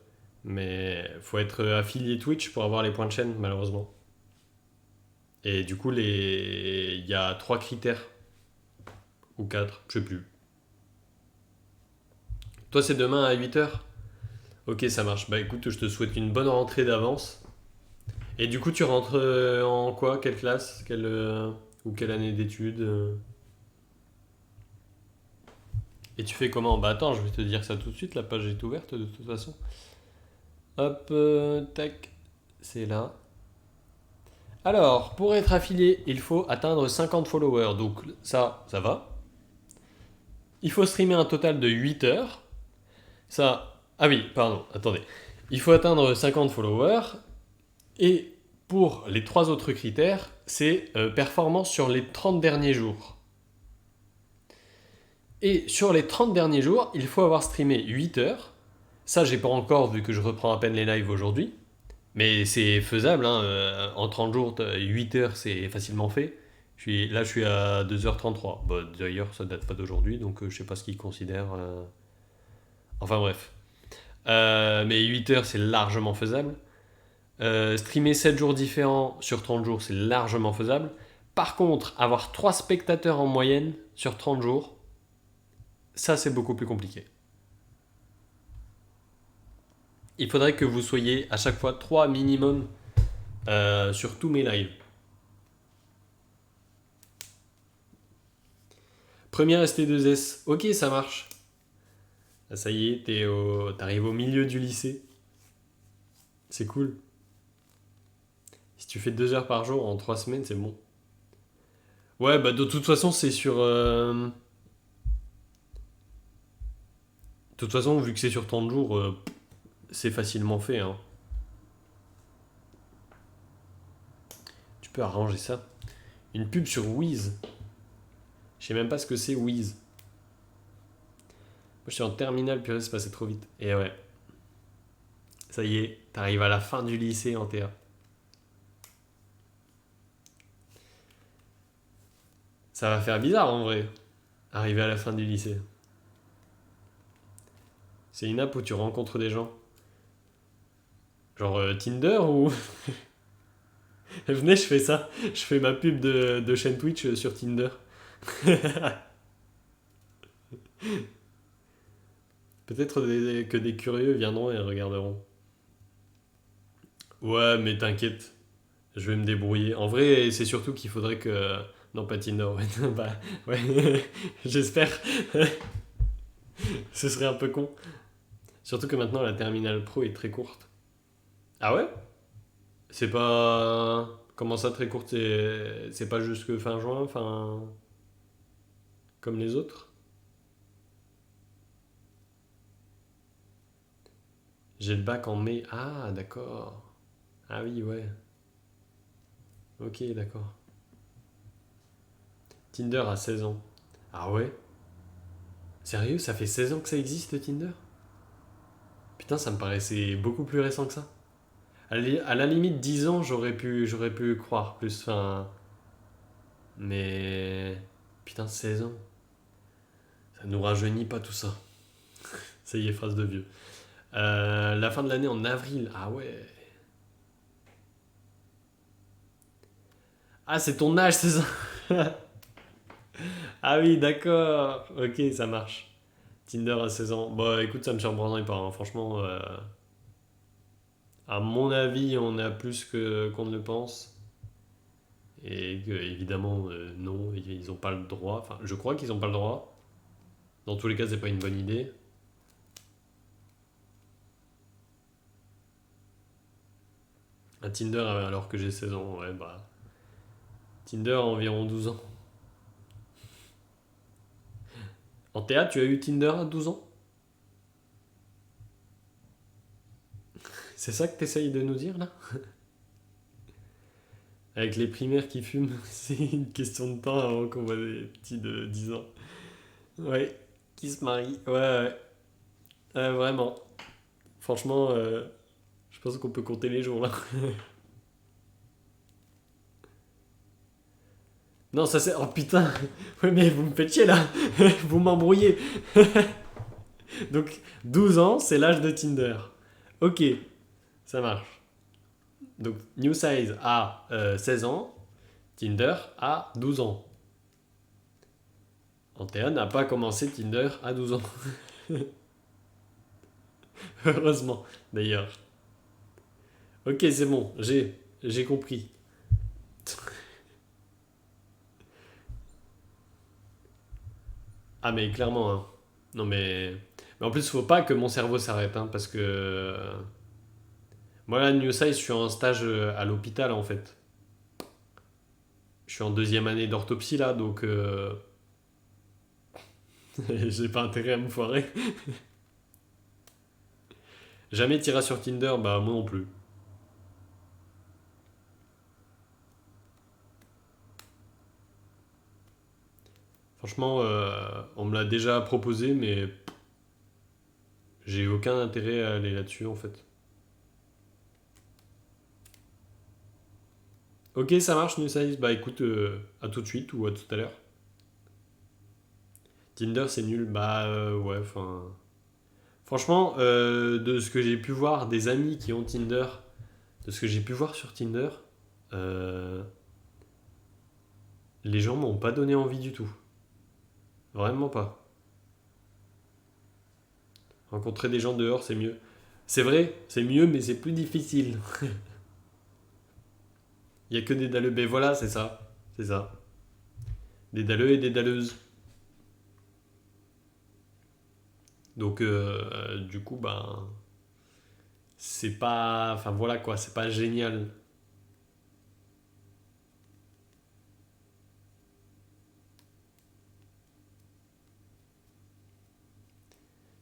Mais faut être affilié Twitch pour avoir les points de chaîne, malheureusement. Et du coup, il y a trois critères. Ou quatre, je sais plus. Toi, c'est demain à 8h. Ok, ça marche. Bah écoute, je te souhaite une bonne rentrée d'avance. Et du coup, tu rentres en quoi? Quelle classe? Ou quelle année d'études? Et tu fais comment? Bah attends, je vais te dire ça tout de suite. La page est ouverte de toute façon. Hop, tac. C'est là. Alors, pour être affilié, il faut atteindre 50 followers. Donc ça va. Il faut streamer un total de 8 heures. Ça... Ah oui, pardon, attendez. Il faut atteindre 50 followers. Et pour les trois autres critères, c'est performance sur les 30 derniers jours. Et sur les 30 derniers jours, il faut avoir streamé 8 heures. Ça, j'ai pas encore vu que je reprends à peine les lives aujourd'hui. Mais c'est faisable, hein. En 30 jours, 8 heures, c'est facilement fait. Là, je suis à 2h33. Bah, d'ailleurs, ça date pas d'aujourd'hui, donc je sais pas ce qu'ils considèrent. Enfin bref. Mais 8 heures, c'est largement faisable. Streamer 7 jours différents sur 30 jours, c'est largement faisable. Par contre, avoir 3 spectateurs en moyenne sur 30 jours, ça, c'est beaucoup plus compliqué. Il faudrait que vous soyez à chaque fois 3 minimum sur tous mes lives. Première ST2S, ok, ça marche. Ah, ça y est, t'arrives au milieu du lycée. C'est cool. Si tu fais 2 heures par jour en 3 semaines, c'est bon. Ouais, bah de toute façon, c'est sur. De toute façon, vu que c'est sur 30 jours, c'est facilement fait, hein. Tu peux arranger ça. Une pub sur Wiz. Je sais même pas ce que c'est Wiz. Moi, je suis en terminale, purée, c'est passé trop vite. Et ouais. Ça y est, t'arrives à la fin du lycée en TA. Ça va faire bizarre en vrai, arriver à la fin du lycée. C'est une app où tu rencontres des gens. Genre Tinder ou... Venez, je fais ça. Je fais ma pub de chaîne Twitch sur Tinder. Peut-être que des curieux viendront et regarderont. Ouais, mais t'inquiète, je vais me débrouiller. En vrai, c'est surtout qu'il faudrait que... Non, pas Tinder, ouais. Bah, ouais. J'espère. Ce serait un peu con. Surtout que maintenant, la terminale pro est très courte. Ah ouais? C'est pas... Comment ça, très courte? C'est pas jusque fin juin, enfin, comme les autres? J'ai le bac en mai. Ah, d'accord. Ah oui, ouais. Ok, d'accord. Tinder à 16 ans. Ah ouais? Sérieux, ça fait 16 ans que ça existe, Tinder? Putain, ça me paraissait beaucoup plus récent que ça. À la limite, 10 ans, j'aurais pu croire plus. Enfin, mais. Putain, 16 ans. Ça nous rajeunit pas tout ça. Ça y est, phrase de vieux. La fin de l'année en avril. Ah ouais. Ah, c'est ton âge, c'est ça? Ah oui, d'accord. Ok, ça marche. Tinder à 16 ans. Bah écoute, ça me surprendrait pas, hein. Franchement, à mon avis, on a plus que qu'on ne le pense. Et que, évidemment, non, ils n'ont pas le droit. Enfin, je crois qu'ils n'ont pas le droit. Dans tous les cas, c'est pas une bonne idée. Un Tinder alors que j'ai 16 ans, ouais, bah. Tinder a environ 12 ans. En théâtre, tu as eu Tinder à 12 ans? C'est ça que tu essayes de nous dire là? Avec les primaires qui fument, c'est une question de temps avant qu'on voit des petits de 10 ans. Ouais, qui se marient. Ouais, ouais. Vraiment. Franchement, je pense qu'on peut compter les jours là. Non, ça c'est. Oh putain! Ouais, mais vous me faites chier là! Vous m'embrouillez! Donc, 12 ans, c'est l'âge de Tinder. Ok, ça marche. Donc, New Size a 16 ans, Tinder a 12 ans. Antea n'a pas commencé Tinder à 12 ans. Heureusement, d'ailleurs. Ok, c'est bon, j'ai compris. Ah, mais clairement, hein. Non, mais en plus, faut pas que mon cerveau s'arrête, hein, parce que. Moi, là, New Size, je suis en stage à l'hôpital, en fait. Je suis en deuxième année d'orthopsie, là, donc. J'ai pas intérêt à me foirer. Jamais tiré sur Tinder, bah, moi non plus. Franchement, on me l'a déjà proposé, mais j'ai aucun intérêt à aller là-dessus, en fait. Ok, ça marche, New Size. Bah écoute, à tout de suite ou à tout à l'heure. Tinder, c'est nul. Bah ouais, enfin. Franchement, de ce que j'ai pu voir des amis qui ont Tinder, de ce que j'ai pu voir sur Tinder, euh, les gens m'ont pas donné envie du tout. Vraiment pas. Rencontrer des gens dehors, c'est mieux. C'est vrai, c'est mieux, mais c'est plus difficile. Il y a que des dalleux. Ben voilà, c'est ça. C'est ça. Des dalleux et des dalleuses. Donc, du coup, ben, c'est pas. Enfin voilà quoi, c'est pas génial.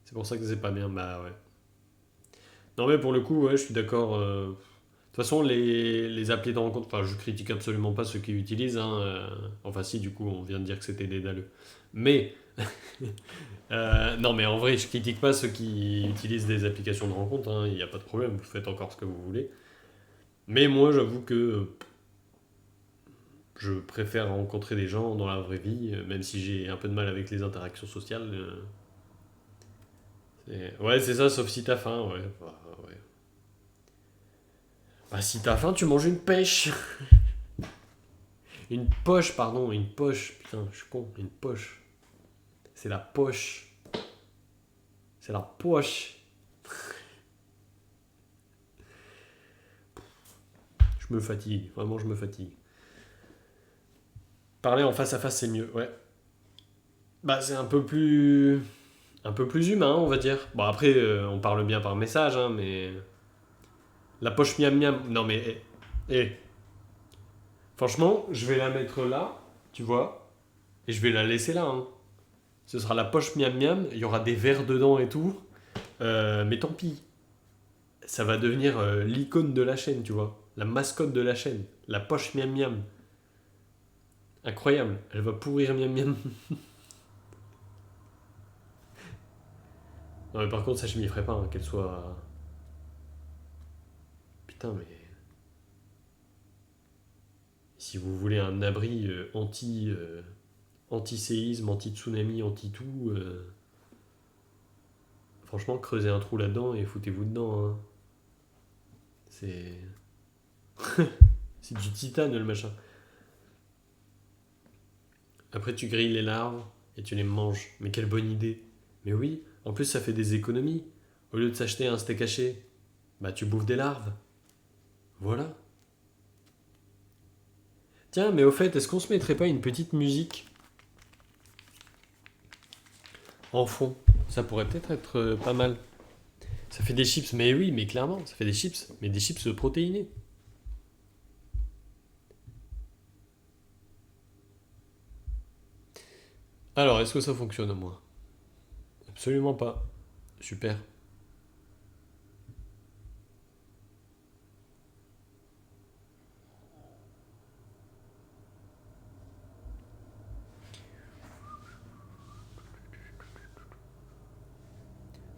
C'est pour ça que c'est pas bien. Bah ouais. Non, mais pour le coup, ouais, je suis d'accord. De toute façon, les applis de rencontre, enfin, je critique absolument pas ceux qui utilisent, hein, enfin, si, du coup, on vient de dire que c'était des dalleux. Mais, non, mais en vrai, je critique pas ceux qui utilisent des applications de rencontre, hein, il n'y a pas de problème, vous faites encore ce que vous voulez. Mais moi, j'avoue que je préfère rencontrer des gens dans la vraie vie, même si j'ai un peu de mal avec les interactions sociales. Ouais, c'est ça, sauf si t'as faim, ouais. Bah, ouais. Bah, si t'as faim, tu manges une pêche. Une poche, pardon, une poche. Putain, je suis con, une poche. C'est la poche. C'est la poche. Je me fatigue, vraiment, je me fatigue. Parler en face à face, c'est mieux, ouais. Bah, c'est un peu plus humain, on va dire. Bon, après, on parle bien par message, hein, mais. La poche miam miam. Non, mais. Eh, Franchement, je vais la mettre là, tu vois, et je vais la laisser là, hein. Ce sera la poche miam miam, il y aura des verres dedans et tout. Mais tant pis, ça va devenir l'icône de la chaîne, tu vois. La mascotte de la chaîne. La poche miam miam. Incroyable, elle va pourrir miam miam. Non mais par contre ça je m'y ferai pas, hein, qu'elle soit... Putain mais... Si vous voulez un abri anti-séisme, anti-tsunami, anti-tout, franchement creusez un trou là-dedans et foutez-vous dedans, hein. C'est... C'est du titane le machin. Après tu grilles les larves et tu les manges. Mais quelle bonne idée. Mais oui, en plus ça fait des économies. Au lieu de s'acheter un steak haché, bah tu bouffes des larves. Voilà. Tiens, mais au fait, est-ce qu'on se mettrait pas une petite musique en fond? Ça pourrait peut-être être pas mal. Ça fait des chips, mais oui, mais clairement, ça fait des chips, mais des chips protéinés. Alors, est-ce que ça fonctionne, moi? Absolument pas. Super.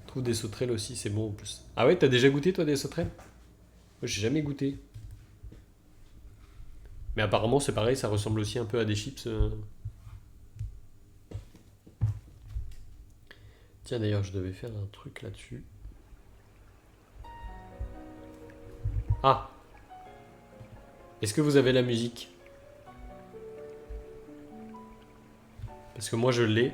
Trouve des sauterelles aussi, c'est bon en plus. Ah ouais, t'as déjà goûté toi des sauterelles? Moi, j'ai jamais goûté. Mais apparemment, c'est pareil, ça ressemble aussi un peu à des chips. Tiens, d'ailleurs, je devais faire un truc là-dessus. Ah, est-ce que vous avez la musique? Parce que moi, je l'ai.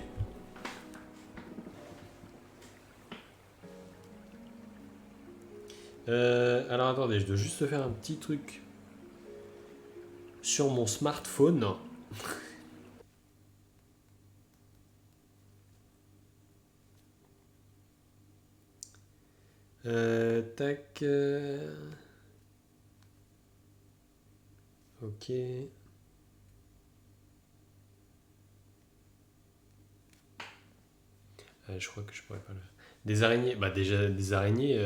Alors attendez, je dois juste faire un petit truc sur mon smartphone. Tac. Ok. Je crois que je pourrais pas le faire. Des araignées, bah déjà des araignées,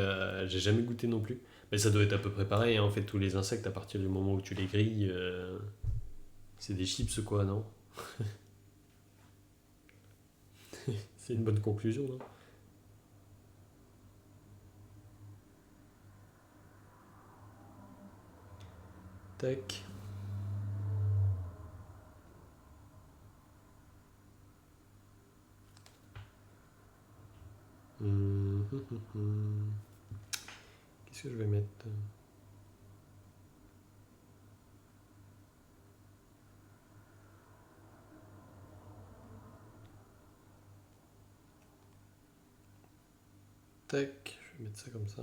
j'ai jamais goûté non plus. Mais ça doit être à peu près pareil, hein. En fait, tous les insectes, à partir du moment où tu les grilles, c'est des chips quoi, non? C'est une bonne conclusion, non? Tac. Hum, hum, hum. Qu'est-ce que je vais mettre? Tac, je vais mettre ça comme ça.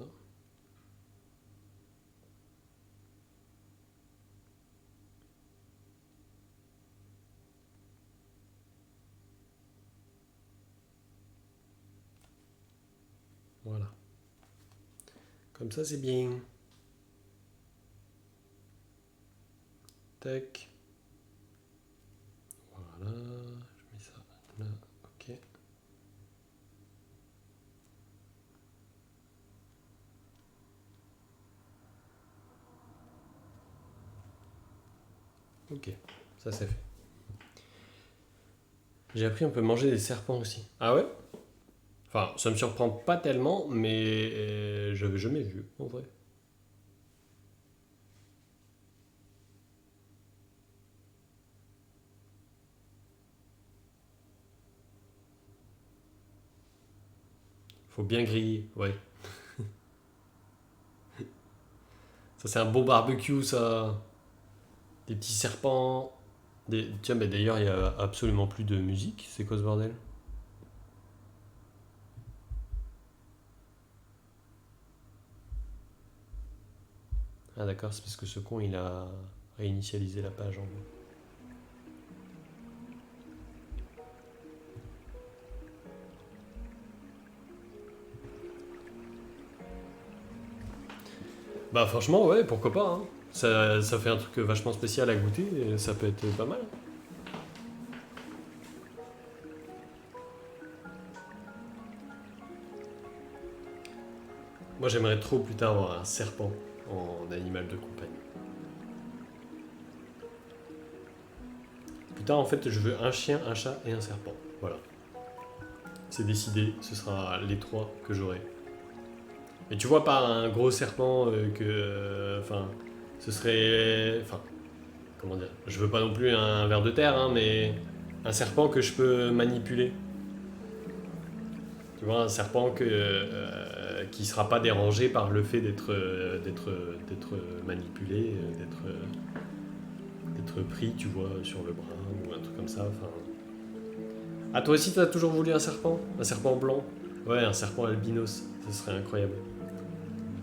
Voilà. Comme ça, c'est bien. Tac. Voilà. Je mets ça là. Ok. Ok. Ça, c'est fait. J'ai appris on peut manger des serpents aussi. Ah ouais? Enfin, ça me surprend pas tellement, mais j'avais jamais vu, en vrai. Faut bien griller, ouais. Ça, c'est un bon barbecue, ça. Des petits serpents. Tiens, mais d'ailleurs, il y a absolument plus de musique. C'est quoi ce bordel? Ah, d'accord, c'est parce que ce con, il a réinitialisé la page en gros. Bah, franchement, ouais, pourquoi pas, hein. Ça fait un truc vachement spécial à goûter, et ça peut être pas mal. Moi j'aimerais trop plus tard avoir un serpent en animal de compagnie. Plus tard en fait je veux un chien, un chat et un serpent. Voilà. C'est décidé, ce sera les trois que j'aurai. Mais tu vois pas un gros serpent enfin, ce serait... Enfin, comment dire, je veux pas non plus un ver de terre, hein, mais un serpent que je peux manipuler. Tu vois, un serpent qui sera pas dérangé par le fait d'être manipulé, d'être pris, tu vois, sur le bras ou un truc comme ça. Enfin... Ah, toi aussi, t'as toujours voulu un serpent? Un serpent blanc? Ouais, un serpent albinos, ça serait incroyable.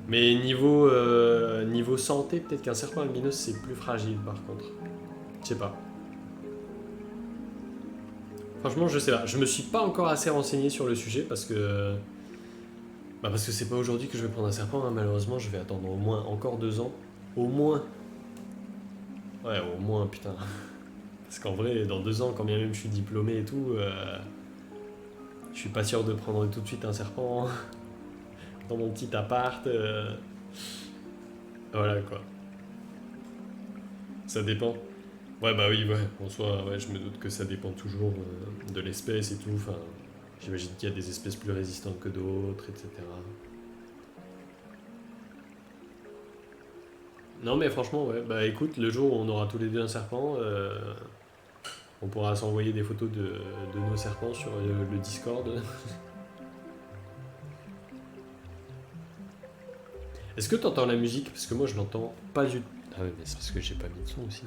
Mais niveau santé, peut-être qu'un serpent albinos c'est plus fragile par contre. Je sais pas. Franchement, je sais pas. Je me suis pas encore assez renseigné sur le sujet parce que. Bah, parce que c'est pas aujourd'hui que je vais prendre un serpent, hein. Malheureusement, je vais attendre au moins encore 2 ans. Au moins. Ouais, au moins, putain. Parce qu'en vrai, dans 2 ans, quand bien même je suis diplômé et tout, je suis pas sûr de prendre tout de suite un serpent dans mon petit appart. Voilà quoi. Ça dépend. Ouais, bah oui, ouais. En soi, ouais, je me doute que ça dépend toujours de l'espèce et tout. Enfin, j'imagine qu'il y a des espèces plus résistantes que d'autres, etc. Non, mais franchement, ouais. Bah écoute, le jour où on aura tous les deux un serpent, on pourra s'envoyer des photos de nos serpents sur le Discord. Est-ce que t'entends la musique? Parce que moi, je l'entends pas du tout. Ah ouais, mais c'est parce que j'ai pas mis de son aussi.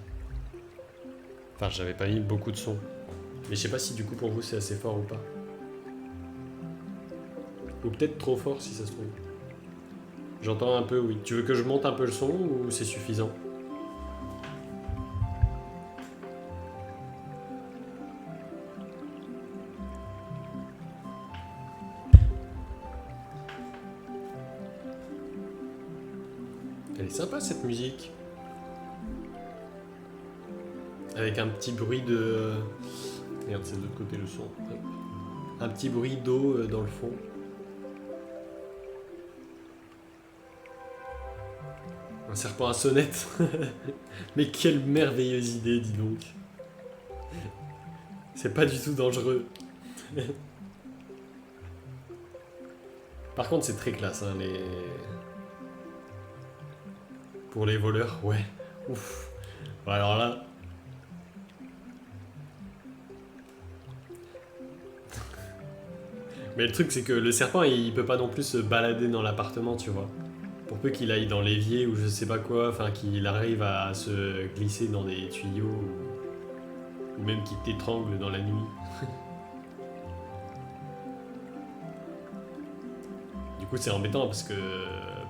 Enfin, j'avais pas mis beaucoup de son. Mais je sais pas si du coup pour vous c'est assez fort ou pas. Ou peut-être trop fort si ça se trouve. J'entends un peu, oui. Tu veux que je monte un peu le son ou c'est suffisant? Elle est sympa cette musique. Avec un petit bruit de... Merde, c'est de l'autre côté le son. Hop. Un petit bruit d'eau dans le fond. Un serpent à sonnette. Mais quelle merveilleuse idée, dis donc. C'est pas du tout dangereux. Par contre, c'est très classe, hein, les... Pour les voleurs, ouais. Ouf. Bon, alors là... Mais le truc, c'est que le serpent, il peut pas non plus se balader dans l'appartement, tu vois. Pour peu qu'il aille dans l'évier ou je sais pas quoi, enfin qu'il arrive à se glisser dans des tuyaux ou même qu'il t'étrangle dans la nuit. Du coup, c'est embêtant parce que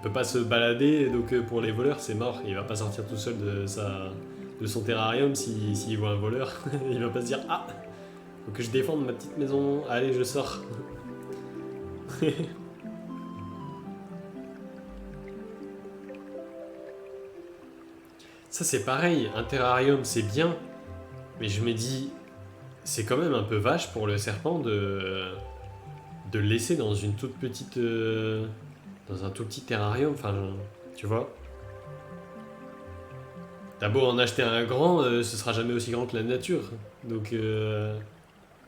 peut pas se balader, donc pour les voleurs, c'est mort. Il va pas sortir tout seul de son terrarium s'il voit un voleur. Il va pas se dire ah, faut que je défende ma petite maison. Allez, je sors. Ça c'est pareil, un terrarium c'est bien, mais je me dis, c'est quand même un peu vache pour le serpent de le laisser dans une toute petite, dans un tout petit terrarium, enfin, tu vois. T'as beau en acheter un grand, ce sera jamais aussi grand que la nature. Donc, je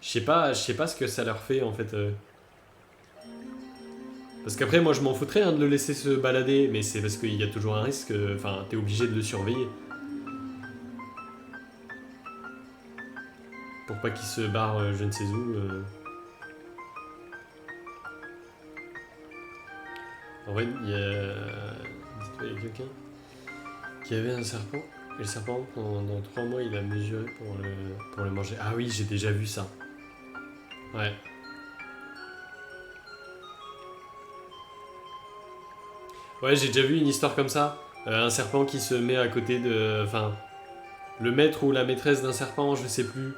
sais pas ce que ça leur fait en fait. Parce qu'après, moi je m'en foutrais hein, de le laisser se balader, mais c'est parce qu'il y a toujours un risque, enfin, t'es obligé de le surveiller. Pour pas qu'il se barre je ne sais où. En vrai, il y a. Dites-moi, il y a quelqu'un qui avait un serpent. Et le serpent, pendant 3 mois, il a mesuré pour le manger. Ah oui, j'ai déjà vu ça. Ouais. Ouais, j'ai déjà vu une histoire comme ça. Un serpent qui se met à côté de. Enfin, le maître ou la maîtresse d'un serpent, je sais plus.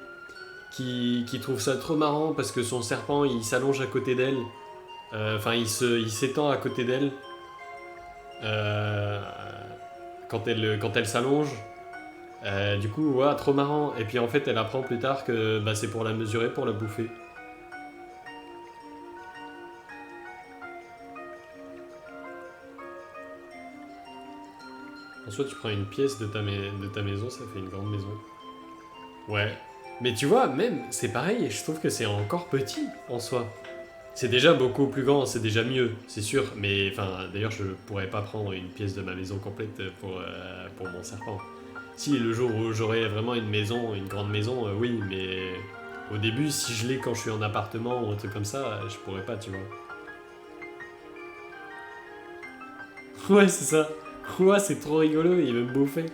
Qui trouve ça trop marrant parce que son serpent, il s'allonge à côté d'elle. Enfin, il s'étend à côté d'elle. Euh, quand elle s'allonge. Du coup, ouais, trop marrant. Et puis en fait, elle apprend plus tard que bah, c'est pour la mesurer, pour la bouffer. En soi, tu prends une pièce de ta maison, ça fait une grande maison. Ouais. Mais tu vois, même, c'est pareil, je trouve que c'est encore petit en soi. C'est déjà beaucoup plus grand, c'est déjà mieux, c'est sûr. Mais enfin, d'ailleurs, je pourrais pas prendre une pièce de ma maison complète pour mon serpent. Si le jour où j'aurai vraiment une maison, une grande maison, oui, mais au début, si je l'ai quand je suis en appartement ou un truc comme ça, je pourrais pas, tu vois. Ouais, c'est ça. Ouais, c'est trop rigolo, il veut me bouffer.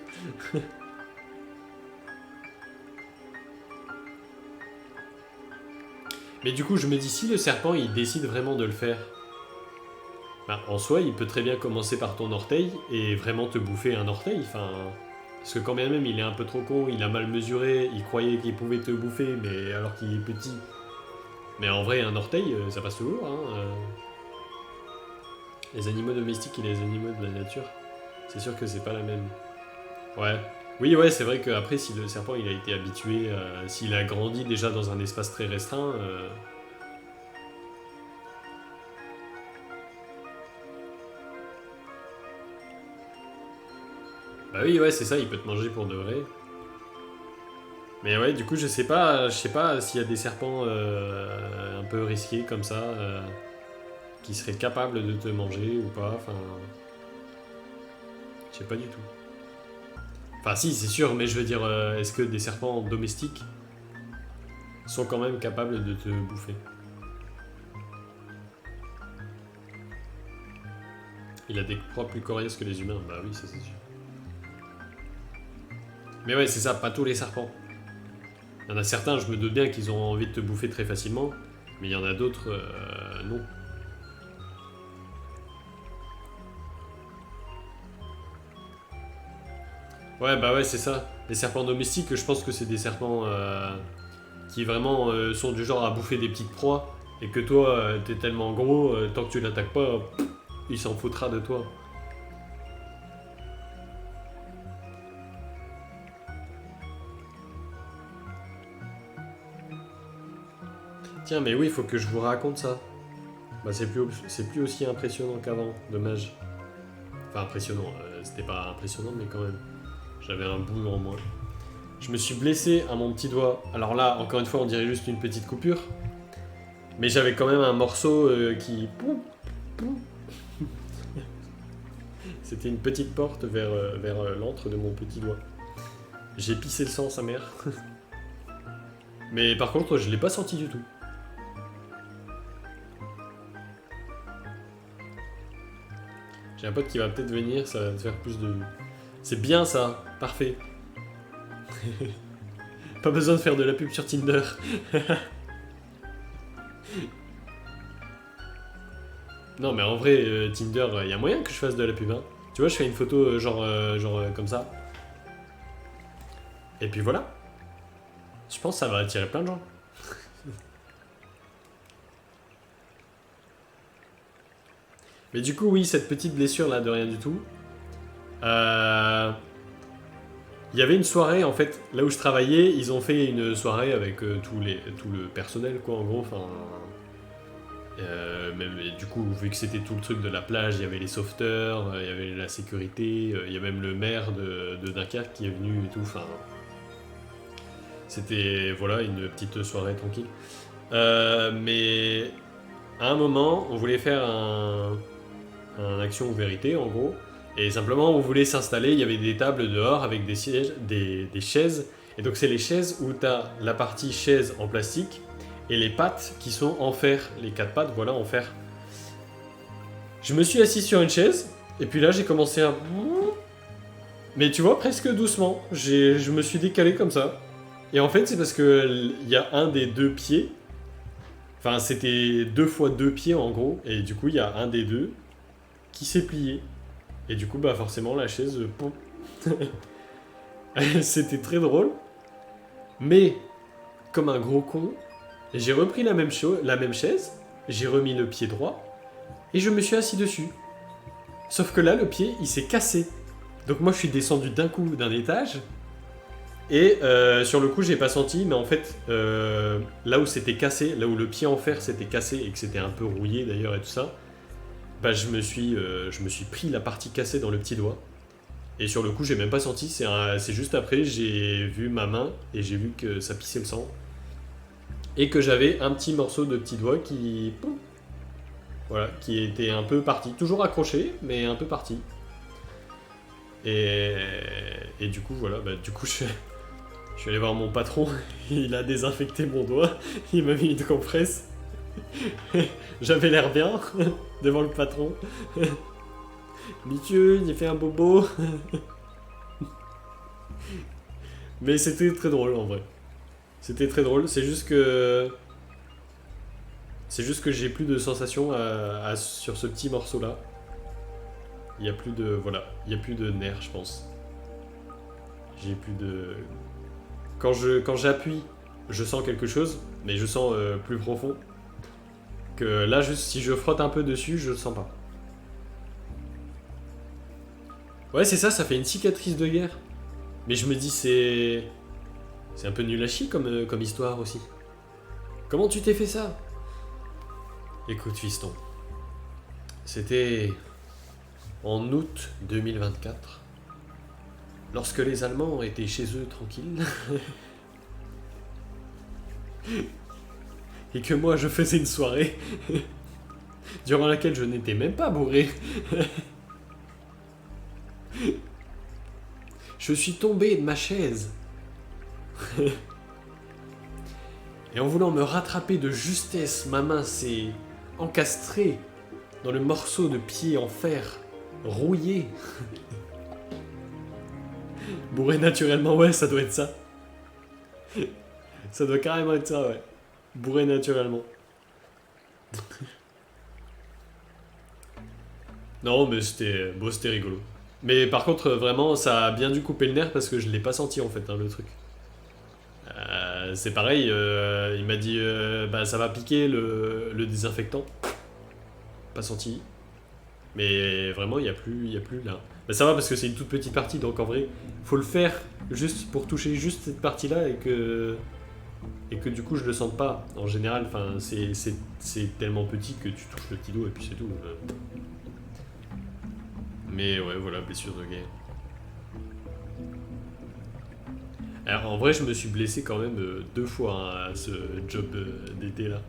Mais du coup, je me dis, si le serpent, il décide vraiment de le faire, bah, en soi, il peut très bien commencer par ton orteil et vraiment te bouffer un orteil. Enfin, parce que quand bien même il est un peu trop con, il a mal mesuré, il croyait qu'il pouvait te bouffer, mais alors qu'il est petit. Mais en vrai, un orteil, ça passe toujours. Hein. Les animaux domestiques et les animaux de la nature, c'est sûr que c'est pas la même. Ouais. Oui, ouais, c'est vrai qu'après, si le serpent il a été habitué, s'il a grandi déjà dans un espace très restreint, bah oui, ouais, c'est ça, il peut te manger pour de vrai. Mais ouais, du coup, je sais pas s'il y a des serpents un peu risqués comme ça, qui seraient capables de te manger ou pas. Enfin, je sais pas du tout. Enfin, si, c'est sûr, mais je veux dire, est-ce que des serpents domestiques sont quand même capables de te bouffer? Il a des proies plus coriaces que les humains, bah oui, ça c'est sûr. Mais ouais, c'est ça, pas tous les serpents. Il y en a certains, je me doute bien qu'ils ont envie de te bouffer très facilement, mais il y en a d'autres, non. Ouais, bah ouais, c'est ça. Les serpents domestiques, je pense que c'est des serpents qui vraiment sont du genre à bouffer des petites proies, et que toi, t'es tellement gros, tant que tu l'attaques pas, il s'en foutra de toi. Tiens, mais oui, il faut que je vous raconte ça. Bah, c'est plus aussi impressionnant qu'avant, dommage. Enfin, impressionnant, c'était pas impressionnant, mais quand même. J'avais un bout en moins. Je me suis blessé à mon petit doigt. Alors là, encore une fois, on dirait juste une petite coupure. Mais j'avais quand même un morceau qui... C'était une petite porte vers l'antre de mon petit doigt. J'ai pissé le sang, sa mère. Mais par contre, je l'ai pas senti du tout. J'ai un pote qui va peut-être venir, ça va te faire plus de... C'est bien ça, parfait. Pas besoin de faire de la pub sur Tinder. Non mais en vrai, Tinder, il y a moyen que je fasse de la pub. Hein. Tu vois, je fais une photo comme ça. Et puis voilà. Je pense que ça va attirer plein de gens. Mais du coup, oui, cette petite blessure là de rien du tout. Il y avait une soirée en fait, là où je travaillais, ils ont fait une soirée avec tout le personnel quoi en gros. Enfin, et du coup, vu que c'était tout le truc de la plage, il y avait les sauveteurs, il y avait la sécurité, il y a même le maire de Dunkerque qui est venu et tout. Enfin, c'était voilà une petite soirée tranquille. Mais à un moment, on voulait faire un action ou vérité en gros. Et simplement, on voulait s'installer, il y avait des tables dehors avec des sièges, des chaises. Et donc, c'est les chaises où tu as la partie chaise en plastique et les pattes qui sont en fer. Les quatre pattes, voilà, en fer. Je me suis assis sur une chaise, et puis là, j'ai commencé à... Mais tu vois, presque doucement. Je me suis décalé comme ça. Et en fait, c'est parce que il y a un des deux pieds. Enfin, c'était 2 fois 2 pieds en gros. Et du coup, il y a un des deux qui s'est plié. Et du coup, bah forcément, la chaise... C'était très drôle. Mais, comme un gros con, j'ai repris la même chaise, j'ai remis le pied droit, et je me suis assis dessus. Sauf que là, le pied, il s'est cassé. Donc moi je suis descendu d'un coup d'un étage. Et sur le coup j'ai pas senti, mais en fait là où c'était cassé, là où le pied en fer s'était cassé et que c'était un peu rouillé d'ailleurs et tout ça, bah je me suis pris la partie cassée dans le petit doigt. Et sur le coup j'ai même pas senti, c'est juste après j'ai vu ma main et j'ai vu que ça pissait le sang. Et que j'avais un petit morceau de petit doigt qui... poum, voilà, qui était un peu parti. Toujours accroché, mais un peu parti. Et, et du coup, voilà, bah, du coup, je suis allé voir mon patron. Il a désinfecté mon doigt. Il m'a mis une compresse. J'avais l'air bien devant le patron. Monsieur, il a fait un bobo. Mais c'était très drôle en vrai. C'était très drôle. C'est juste que... C'est juste que j'ai plus de sensations sur ce petit morceau-là. Il y a plus de... Voilà. Il y a plus de nerfs, je pense. J'ai plus de... Quand j'appuie, je sens quelque chose, mais je sens plus profond. Que là, juste si je frotte un peu dessus, je le sens pas. Ouais, c'est ça, ça fait une cicatrice de guerre. Mais je me dis, c'est... C'est un peu nul à chier comme histoire aussi. Comment tu t'es fait ça? Écoute, fiston. C'était en août 2024. Lorsque les Allemands étaient chez eux tranquilles. Et que moi je faisais une soirée durant laquelle je n'étais même pas bourré. Je suis tombé de ma chaise. Et en voulant me rattraper de justesse, ma main s'est encastrée dans le morceau de pied en fer rouillé. Bourré naturellement, ouais, ça doit être ça. Ça doit carrément être ça, ouais. Bourré naturellement. Non, mais c'était rigolo. Mais par contre, vraiment, ça a bien dû couper le nerf parce que je l'ai pas senti en fait, hein, le truc. C'est pareil, il m'a dit bah ça va piquer le désinfectant. Pas senti. Mais vraiment, il y a plus là. Bah, ça va parce que c'est une toute petite partie, donc en vrai, faut le faire juste pour toucher juste cette partie-là et que du coup je le sente pas. En général, enfin c'est tellement petit que tu touches le petit dos et puis c'est tout. Mais ouais, voilà, blessure de guerre. Alors en vrai, je me suis blessé quand même 2 fois hein, à ce job d'été là.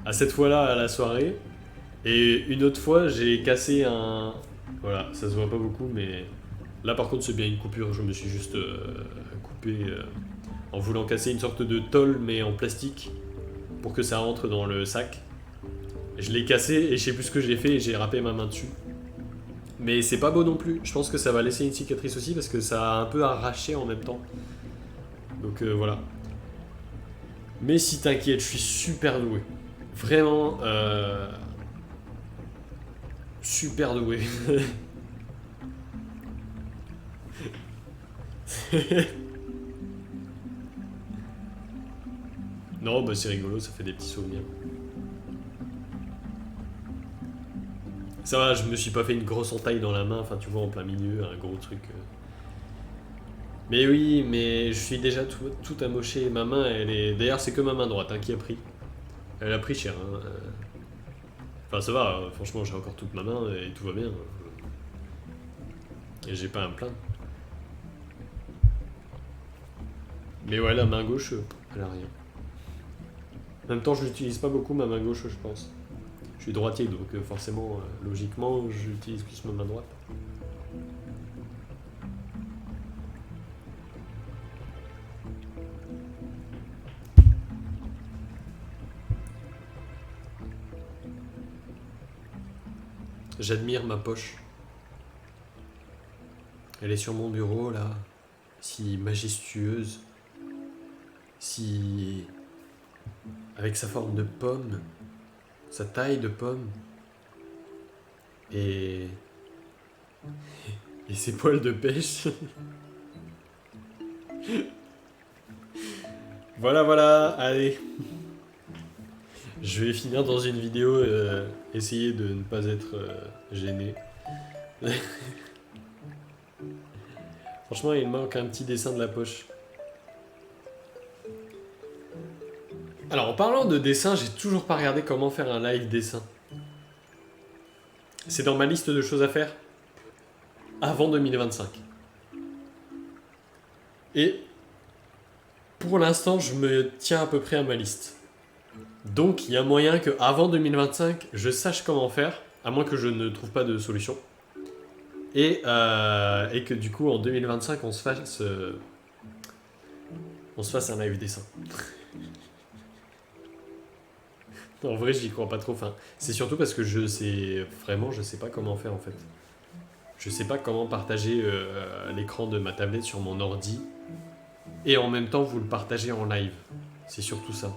À cette fois-là, à la soirée. Et une autre fois, j'ai cassé un... Voilà, ça se voit pas beaucoup, mais... Là par contre, c'est bien une coupure. Je me suis juste coupé en voulant casser une sorte de tôle, mais en plastique, pour que ça rentre dans le sac. Je l'ai cassé et je sais plus ce que j'ai fait et j'ai râpé ma main dessus. Mais c'est pas beau non plus. Je pense que ça va laisser une cicatrice aussi parce que ça a un peu arraché en même temps. Donc voilà. Mais si t'inquiète, je suis super doué. Vraiment, super doué. Non, bah c'est rigolo, ça fait des petits souvenirs. Ça va, je me suis pas fait une grosse entaille dans la main, enfin tu vois, en plein milieu, un gros truc. Mais oui, mais je suis déjà tout amoché. Ma main, elle est. D'ailleurs, c'est que ma main droite hein, qui a pris. Elle a pris cher. Hein. Enfin, ça va, franchement, j'ai encore toute ma main et tout va bien. Et j'ai pas à me plaindre. Mais ouais, la main gauche, elle a rien. En même temps, je l'utilise pas beaucoup, ma main gauche, je pense. Je suis droitier, donc forcément, logiquement, j'utilise plus ma main droite. J'admire ma poche. Elle est sur mon bureau, là, si majestueuse, si... avec sa forme de pomme, sa taille de pomme, et... et ses poils de pêche. Voilà, voilà, allez. Je vais finir dans une vidéo, essayer de ne pas être gêné. Franchement, il manque un petit dessin de la poche. Alors, en parlant de dessin, j'ai toujours pas regardé comment faire un live dessin. C'est dans ma liste de choses à faire avant 2025. Et pour l'instant, je me tiens à peu près à ma liste. Donc, il y a moyen que avant 2025, je sache comment faire, à moins que je ne trouve pas de solution. Et que du coup, en 2025, on se fasse un live dessin. En vrai, j'y crois pas trop. Enfin, c'est surtout parce que je sais pas comment faire en fait. Je sais pas comment partager l'écran de ma tablette sur mon ordi et en même temps vous le partagez en live. C'est surtout ça.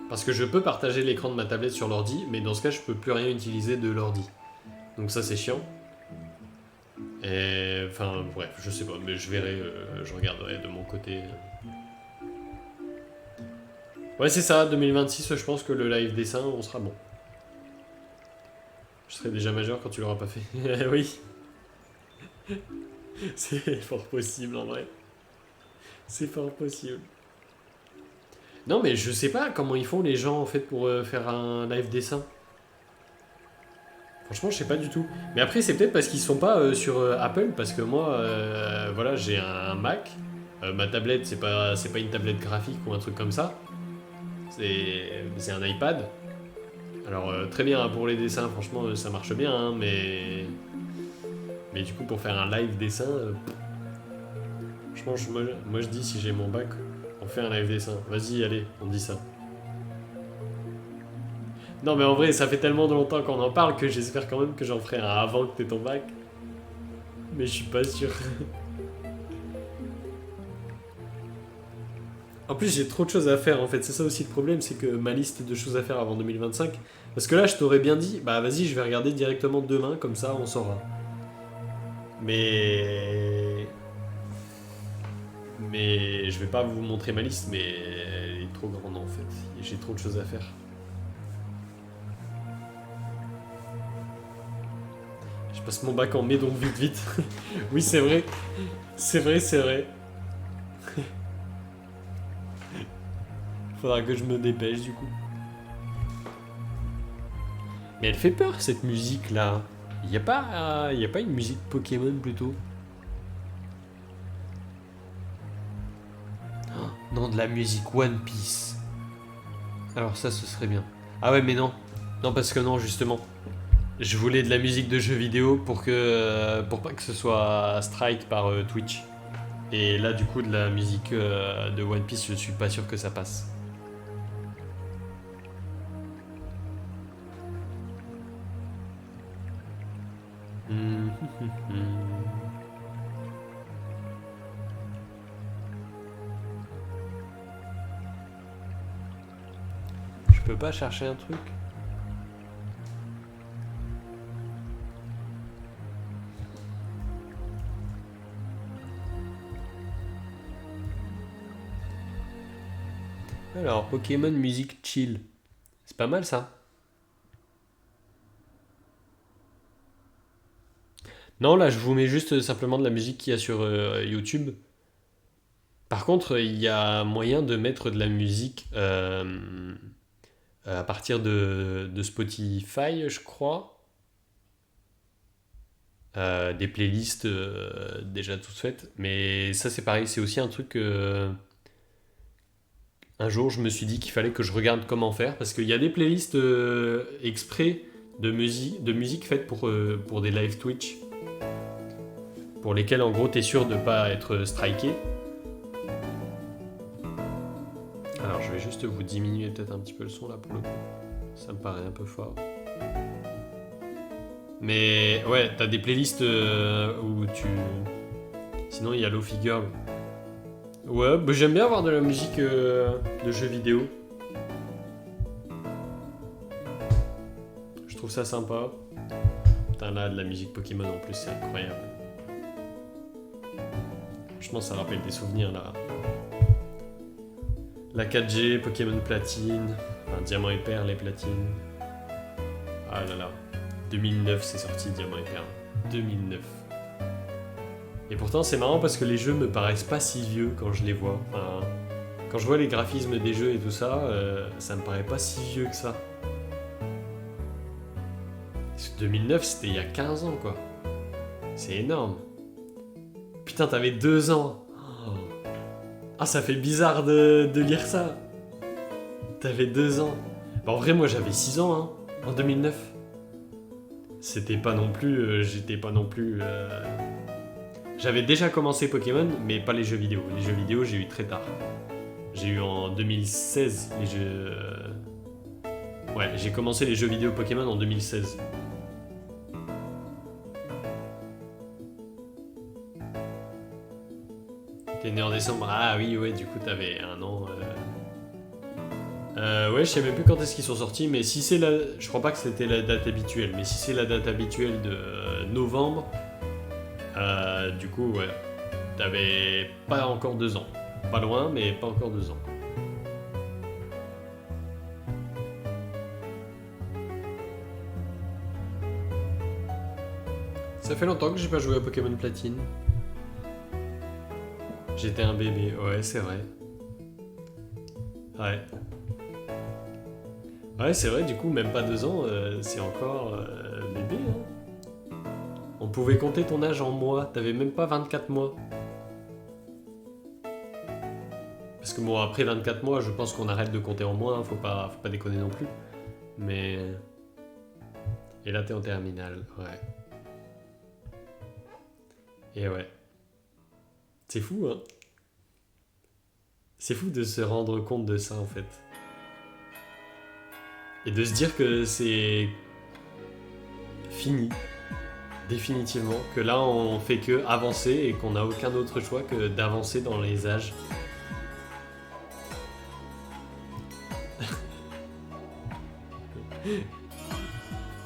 Parce que je peux partager l'écran de ma tablette sur l'ordi, mais dans ce cas, je peux plus rien utiliser de l'ordi. Donc ça, c'est chiant. Et enfin, bref, je sais pas, mais je verrai, je regarderai de mon côté. Ouais, c'est ça, 2026, je pense que le live dessin, on sera bon. Je serai déjà majeur quand tu l'auras pas fait. Oui. C'est fort possible en vrai. C'est fort possible. Non, mais je sais pas comment ils font les gens en fait pour faire un live dessin. Franchement, je sais pas du tout. Mais après, c'est peut-être parce qu'ils sont pas sur Apple, parce que moi, voilà, j'ai un Mac. Ma tablette, c'est pas une tablette graphique ou un truc comme ça. C'est un iPad. Alors, très bien, hein, pour les dessins, franchement, ça marche bien, hein, mais du coup, pour faire un live dessin, franchement, moi je dis, si j'ai mon bac, on fait un live dessin. Vas-y, allez, on dit ça. Non, mais en vrai, ça fait tellement de longtemps qu'on en parle que j'espère quand même que j'en ferai un avant que t'aies ton bac. Mais je suis pas sûr. En plus, j'ai trop de choses à faire en fait. C'est ça aussi le problème, c'est que ma liste de choses à faire avant 2025. Parce que là, je t'aurais bien dit, bah vas-y, je vais regarder directement demain, comme ça on saura. Mais. Mais je vais pas vous montrer ma liste, mais elle est trop grande en fait. J'ai trop de choses à faire. Je passe mon bac en mai, donc vite, vite. Oui, c'est vrai. C'est vrai, c'est vrai. Faudra que je me dépêche du coup. Mais elle fait peur cette musique là. Y a pas une musique Pokémon plutôt? Oh, non, de la musique One Piece. Alors ça, ce serait bien. Ah ouais, mais non. Non, parce que non, justement. Je voulais de la musique de jeux vidéo pour pas que ce soit strike par Twitch. Et là, du coup, de la musique de One Piece, je suis pas sûr que ça passe. Je peux pas chercher un truc? Alors, Pokémon musique chill. C'est pas mal ça. Non, là, je vous mets juste simplement de la musique qu'il y a sur YouTube. Par contre, il y a moyen de mettre de la musique à partir de Spotify, je crois. Des playlists déjà toutes faites. Mais ça, c'est pareil, c'est aussi un truc que un jour je me suis dit qu'il fallait que je regarde comment faire. Parce qu'il y a des playlists exprès de musique faites pour des live Twitch. Pour lesquels, en gros, t'es sûr de pas être striké. Alors, je vais juste vous diminuer peut-être un petit peu le son là pour le coup. Ça me paraît un peu fort. Mais ouais, t'as des playlists où tu. Sinon, il y a Lofi Girl. Ouais, bah, j'aime bien avoir de la musique de jeux vidéo. Je trouve ça sympa. Putain, là, de la musique Pokémon en plus, c'est incroyable. Franchement, ça rappelle des souvenirs là. La 4G, Pokémon Platine, enfin Diamant et Perle et Platine. Ah là là. 2009 c'est sorti Diamant et Perle. 2009. Et pourtant c'est marrant parce que les jeux me paraissent pas si vieux quand je les vois. Enfin, quand je vois les graphismes des jeux et tout ça, ça me paraît pas si vieux que ça. Parce que 2009 c'était il y a 15 ans quoi. C'est énorme. Putain t'avais 2 ans. Oh. Ah ça fait bizarre de lire ça. T'avais 2 ans. Bah, en vrai moi j'avais 6 ans hein, en 2009. C'était pas non plus... j'étais pas non plus... J'avais déjà commencé Pokémon, mais pas les jeux vidéo. Les jeux vidéo, j'ai eu très tard. J'ai eu en 2016 les jeux... Ouais, j'ai commencé les jeux vidéo Pokémon en 2016. T'es né en décembre? Ah oui, ouais, du coup t'avais 1 an. Ouais, je sais même plus quand est-ce qu'ils sont sortis, mais si c'est la... Je crois pas que c'était la date habituelle, mais si c'est la date habituelle de novembre, du coup, ouais, t'avais pas encore 2 ans. Pas loin, mais pas encore 2 ans. Ça fait longtemps que j'ai pas joué à Pokémon Platine. J'étais un bébé, ouais, c'est vrai. Ouais. Ouais, c'est vrai, du coup, même pas 2 ans, c'est encore bébé. Hein. On pouvait compter ton âge en mois, t'avais même pas 24 mois. Parce que bon, après 24 mois, je pense qu'on arrête de compter en mois, hein, faut pas déconner non plus. Mais... Et là, t'es en terminale, ouais. Et ouais. C'est fou, hein. C'est fou de se rendre compte de ça, en fait. Et de se dire que c'est fini, définitivement, que là on fait que avancer et qu'on n'a aucun autre choix que d'avancer dans les âges.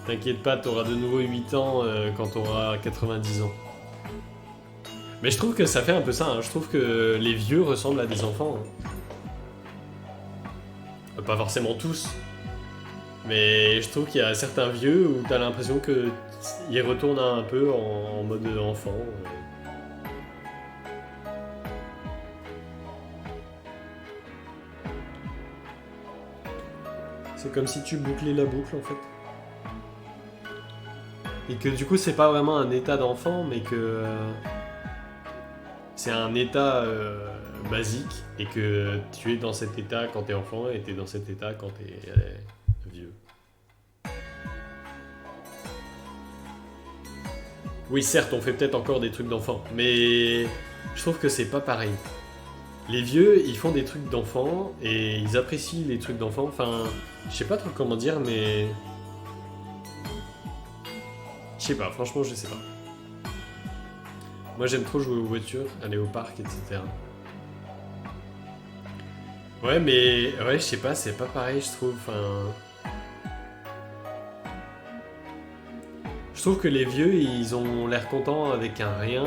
T'inquiète pas, t'auras de nouveau 8 ans quand t'auras 90 ans. Mais je trouve que ça fait un peu ça, hein. Je trouve que les vieux ressemblent à des enfants. Hein. Pas forcément tous, mais je trouve qu'il y a certains vieux où t'as l'impression qu'ils retournent un peu en mode enfant. C'est comme si tu bouclais la boucle en fait. Et que du coup c'est pas vraiment un état d'enfant, mais que c'est un état basique et que tu es dans cet état quand t'es enfant et t'es dans cet état quand t'es vieux. Oui, certes, on fait peut-être encore des trucs d'enfant, mais je trouve que c'est pas pareil. Les vieux, ils font des trucs d'enfant et ils apprécient les trucs d'enfant. Enfin, je sais pas trop comment dire, mais... Je sais pas, franchement, je sais pas. Moi, j'aime trop jouer aux voitures, aller au parc, etc. Ouais, mais... Ouais, je sais pas, c'est pas pareil, je trouve. Enfin... Je trouve que les vieux, ils ont l'air contents avec un rien.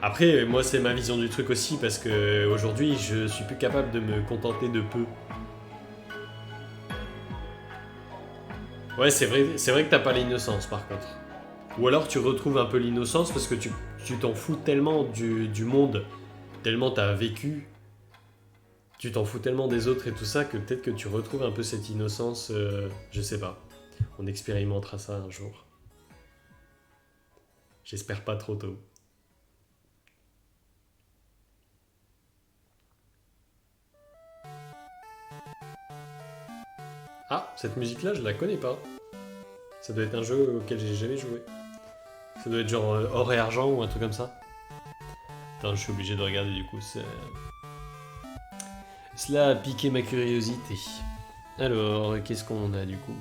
Après, moi, c'est ma vision du truc aussi, parce que aujourd'hui, je suis plus capable de me contenter de peu. Ouais, c'est vrai que t'as pas l'innocence, par contre. Ou alors tu retrouves un peu l'innocence parce que tu t'en fous tellement du monde, tellement t'as vécu, tu t'en fous tellement des autres et tout ça que peut-être que tu retrouves un peu cette innocence, je sais pas. On expérimentera ça un jour. J'espère pas trop tôt. Ah, cette musique-là, je la connais pas. Ça doit être un jeu auquel j'ai jamais joué. Ça doit être genre or et argent ou un truc comme ça. Attends, je suis obligé de regarder du coup. Cela a piqué ma curiosité. Alors, qu'est-ce qu'on a du coup?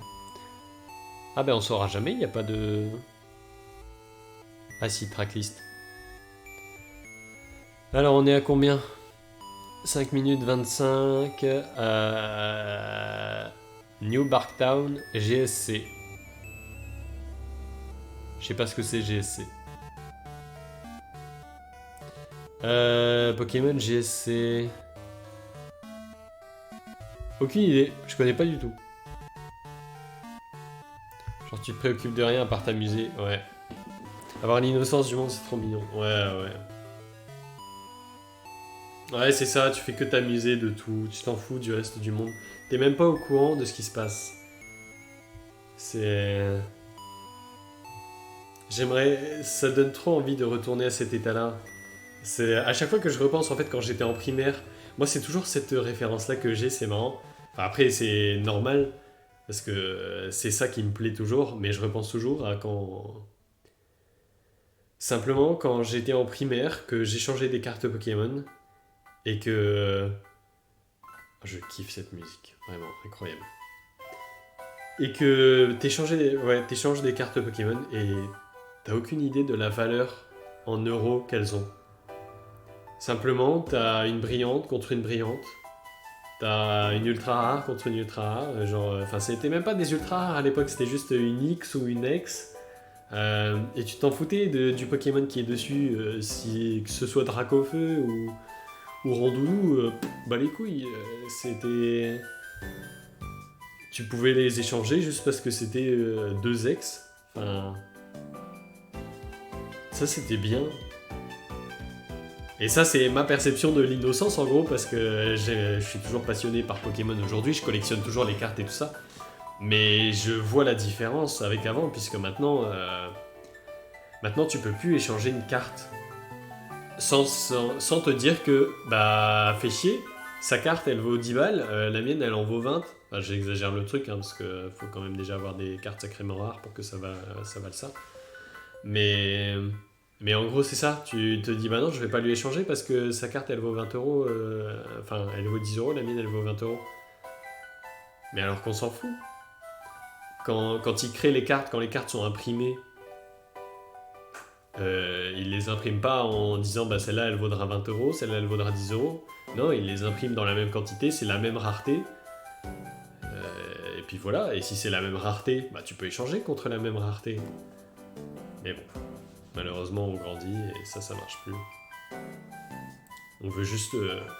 Ah ben on saura jamais, il n'y a pas de... Ah si, tracklist. Alors on est à combien? 5 minutes 25. New Barktown, GSC. Je sais pas ce que c'est GSC. Pokémon GSC. Aucune idée, je connais pas du tout. Genre tu te préoccupes de rien à part t'amuser, ouais. Avoir l'innocence du monde, c'est trop mignon. Ouais, ouais. Ouais, c'est ça, tu fais que t'amuser de tout, tu t'en fous du reste du monde. T'es même pas au courant de ce qui se passe. C'est... J'aimerais... Ça donne trop envie de retourner à cet état-là. C'est... À chaque fois que je repense, en fait, quand j'étais en primaire, moi, c'est toujours cette référence-là que j'ai, c'est marrant. Enfin, après, c'est normal, parce que c'est ça qui me plaît toujours, mais je repense toujours à quand... Simplement, quand j'étais en primaire, que j'échangeais des cartes Pokémon, et que... Je kiffe cette musique, vraiment, incroyable. Et que t'échanges des cartes Pokémon, et t'as aucune idée de la valeur en euros qu'elles ont. Simplement, t'as une brillante contre une brillante. T'as une ultra rare contre une ultra rare. Genre, enfin, c'était même pas des ultra rares à l'époque, c'était juste une X ou une X. Et tu t'en foutais du Pokémon qui est dessus, que ce soit Dracofeu ou Rondoudou, bah les couilles. C'était. Tu pouvais les échanger juste parce que c'était deux ex. Enfin. Ça, c'était bien. Et ça, c'est ma perception de l'innocence en gros, parce que je suis toujours passionné par Pokémon aujourd'hui, je collectionne toujours les cartes et tout ça. Mais je vois la différence avec avant, puisque maintenant tu peux plus échanger une carte sans te dire que, bah, fais chier, sa carte elle vaut 10 balles, la mienne elle en vaut 20. Enfin, j'exagère le truc, hein, parce qu'il faut quand même déjà avoir des cartes sacrément rares pour que ça vale ça. Mais. Mais en gros, c'est ça. Tu te dis, bah non, je vais pas lui échanger parce que sa carte, elle vaut 20 euros. Enfin, elle vaut 10 euros, la mienne, elle vaut 20 euros. Mais alors qu'on s'en fout. Quand ils créent les cartes, quand les cartes sont imprimées, ils les impriment pas en disant, bah celle-là, elle vaudra 20 euros, celle-là, elle vaudra 10 euros. Non, ils les impriment dans la même quantité, c'est la même rareté. Et puis voilà, et si c'est la même rareté, bah tu peux échanger contre la même rareté. Mais bon. Malheureusement, on grandit et ça marche plus. On veut juste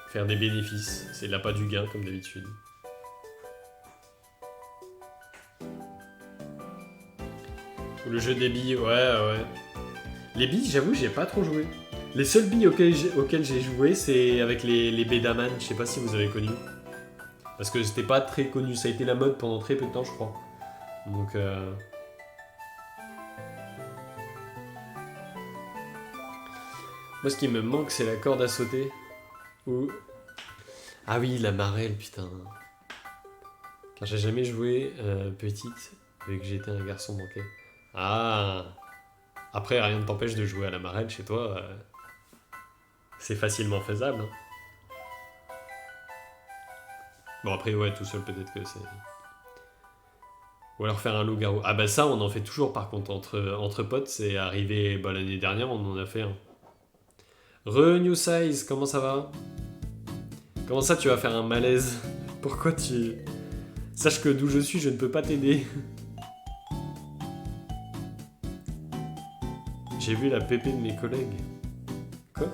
faire des bénéfices. C'est l'appât du gain, comme d'habitude. Le jeu des billes, ouais. Les billes, j'avoue, j'ai pas trop joué. Les seules billes auxquelles j'ai joué, c'est avec les Bedaman. Je sais pas si vous avez connu. Parce que c'était pas très connu. Ça a été la mode pendant très peu de temps, je crois. Donc, moi, ce qui me manque, c'est la corde à sauter. Ou... Ah oui, la marelle, putain. Car j'ai jamais joué petite, vu que j'étais un garçon manqué. Ah. Après, rien ne t'empêche de jouer à la marelle chez toi. C'est facilement faisable. Hein. Bon, après, ouais, tout seul, peut-être que c'est... Ou alors faire un loup-garou. Ah bah ça, on en fait toujours, par contre, entre potes. C'est arrivé l'année dernière, on en a fait un. New Size, comment ça va? Comment ça, tu vas faire un malaise? Pourquoi tu... Sache que d'où je suis, je ne peux pas t'aider. J'ai vu la pépé de mes collègues. Quoi?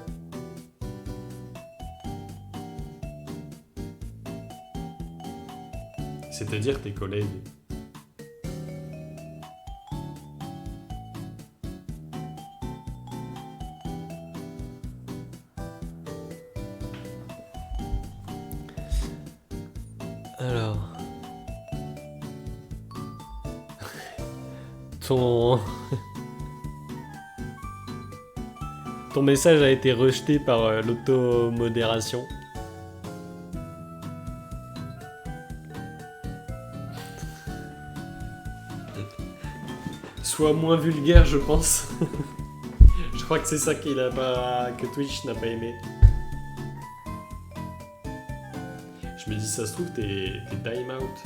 C'est-à-dire tes collègues. Alors... Ton... Ton message a été rejeté par l'automodération. Sois moins vulgaire, je pense. Je crois que c'est ça que Twitch n'a pas aimé. Je me dis, ça se trouve, t'es time out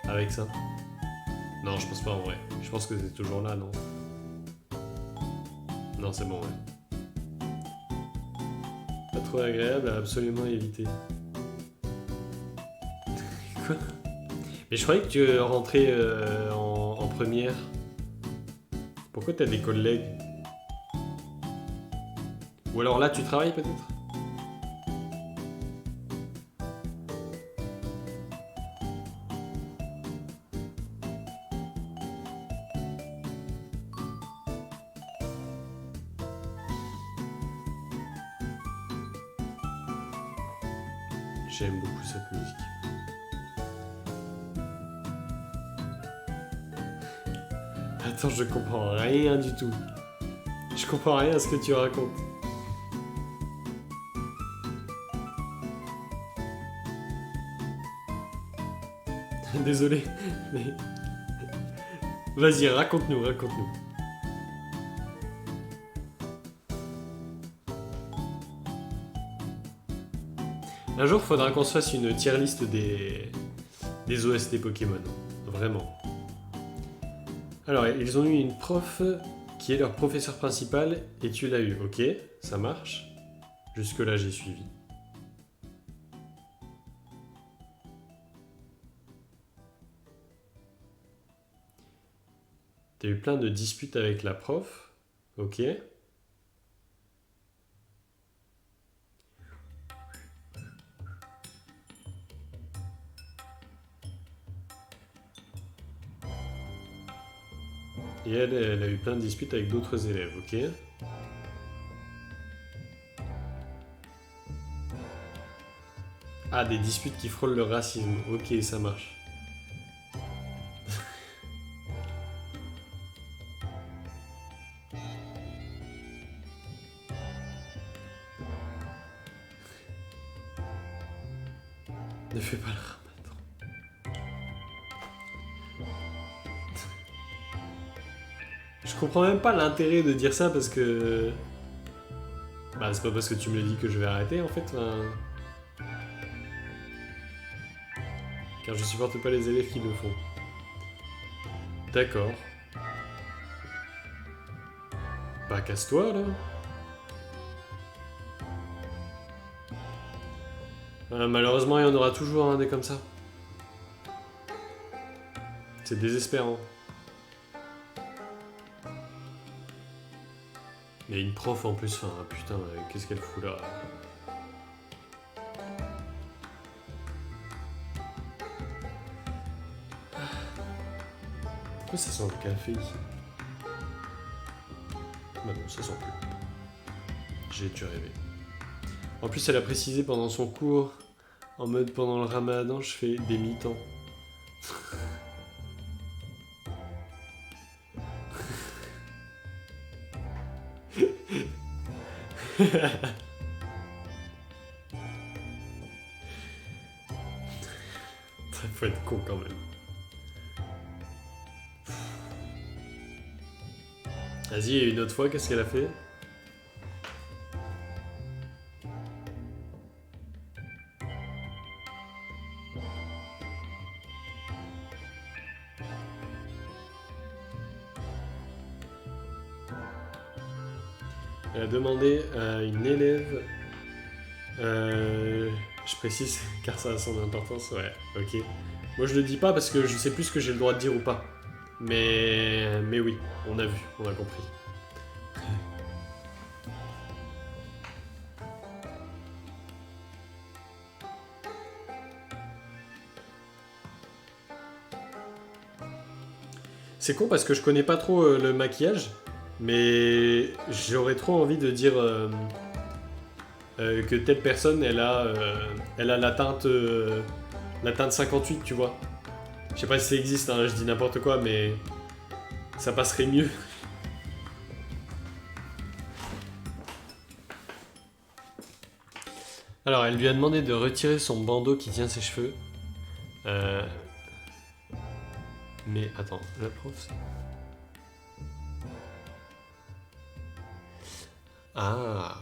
avec ça. Non, je pense pas en vrai. Je pense que c'est toujours là, non? Non, c'est bon, ouais. Pas trop agréable à absolument éviter. Quoi? Mais je croyais que tu rentrais en première. Pourquoi t'as des collègues? Ou alors là, tu travailles peut-être? J'aime beaucoup cette musique. Attends, je comprends rien du tout. Je comprends rien à ce que tu racontes. Désolé, mais... Vas-y, raconte-nous. Un jour, faudra qu'on se fasse une tier list des OST Pokémon. Vraiment. Alors, ils ont eu une prof qui est leur professeur principal et tu l'as eu. Ok, ça marche. Jusque-là, j'ai suivi. T'as eu plein de disputes avec la prof. Ok. Et elle a eu plein de disputes avec d'autres élèves, ok. Ah, des disputes qui frôlent le racisme. Ok, ça marche. Ne fais pas le ramadan. Je comprends même pas l'intérêt de dire ça parce que... Bah, c'est pas parce que tu me le dis que je vais arrêter en fait. Car je supporte pas les élèves qui le font. D'accord. Bah, casse-toi là. Malheureusement, il y en aura toujours un des comme ça. C'est désespérant. Mais une prof en plus, enfin putain, qu'est-ce qu'elle fout là? Pourquoi ça sent le café ici? Bah non, ça sent plus. J'ai dû rêver. En plus, elle a précisé pendant son cours, en mode pendant le ramadan, je fais des mi-temps. Ça faut être con quand même. Vas-y, une autre fois, qu'est-ce qu'elle a fait? Elle a demandé à une élève... je précise, car ça a son importance, ouais, ok. Moi je le dis pas parce que je sais plus ce que j'ai le droit de dire ou pas. Mais oui, on a vu, on a compris. C'est con parce que je connais pas trop le maquillage, mais j'aurais trop envie de dire que telle personne, elle a la teinte 58, tu vois. Je sais pas si ça existe, hein, je dis n'importe quoi, mais ça passerait mieux. Alors, elle lui a demandé de retirer son bandeau qui tient ses cheveux. Mais attends, la prof... Ah.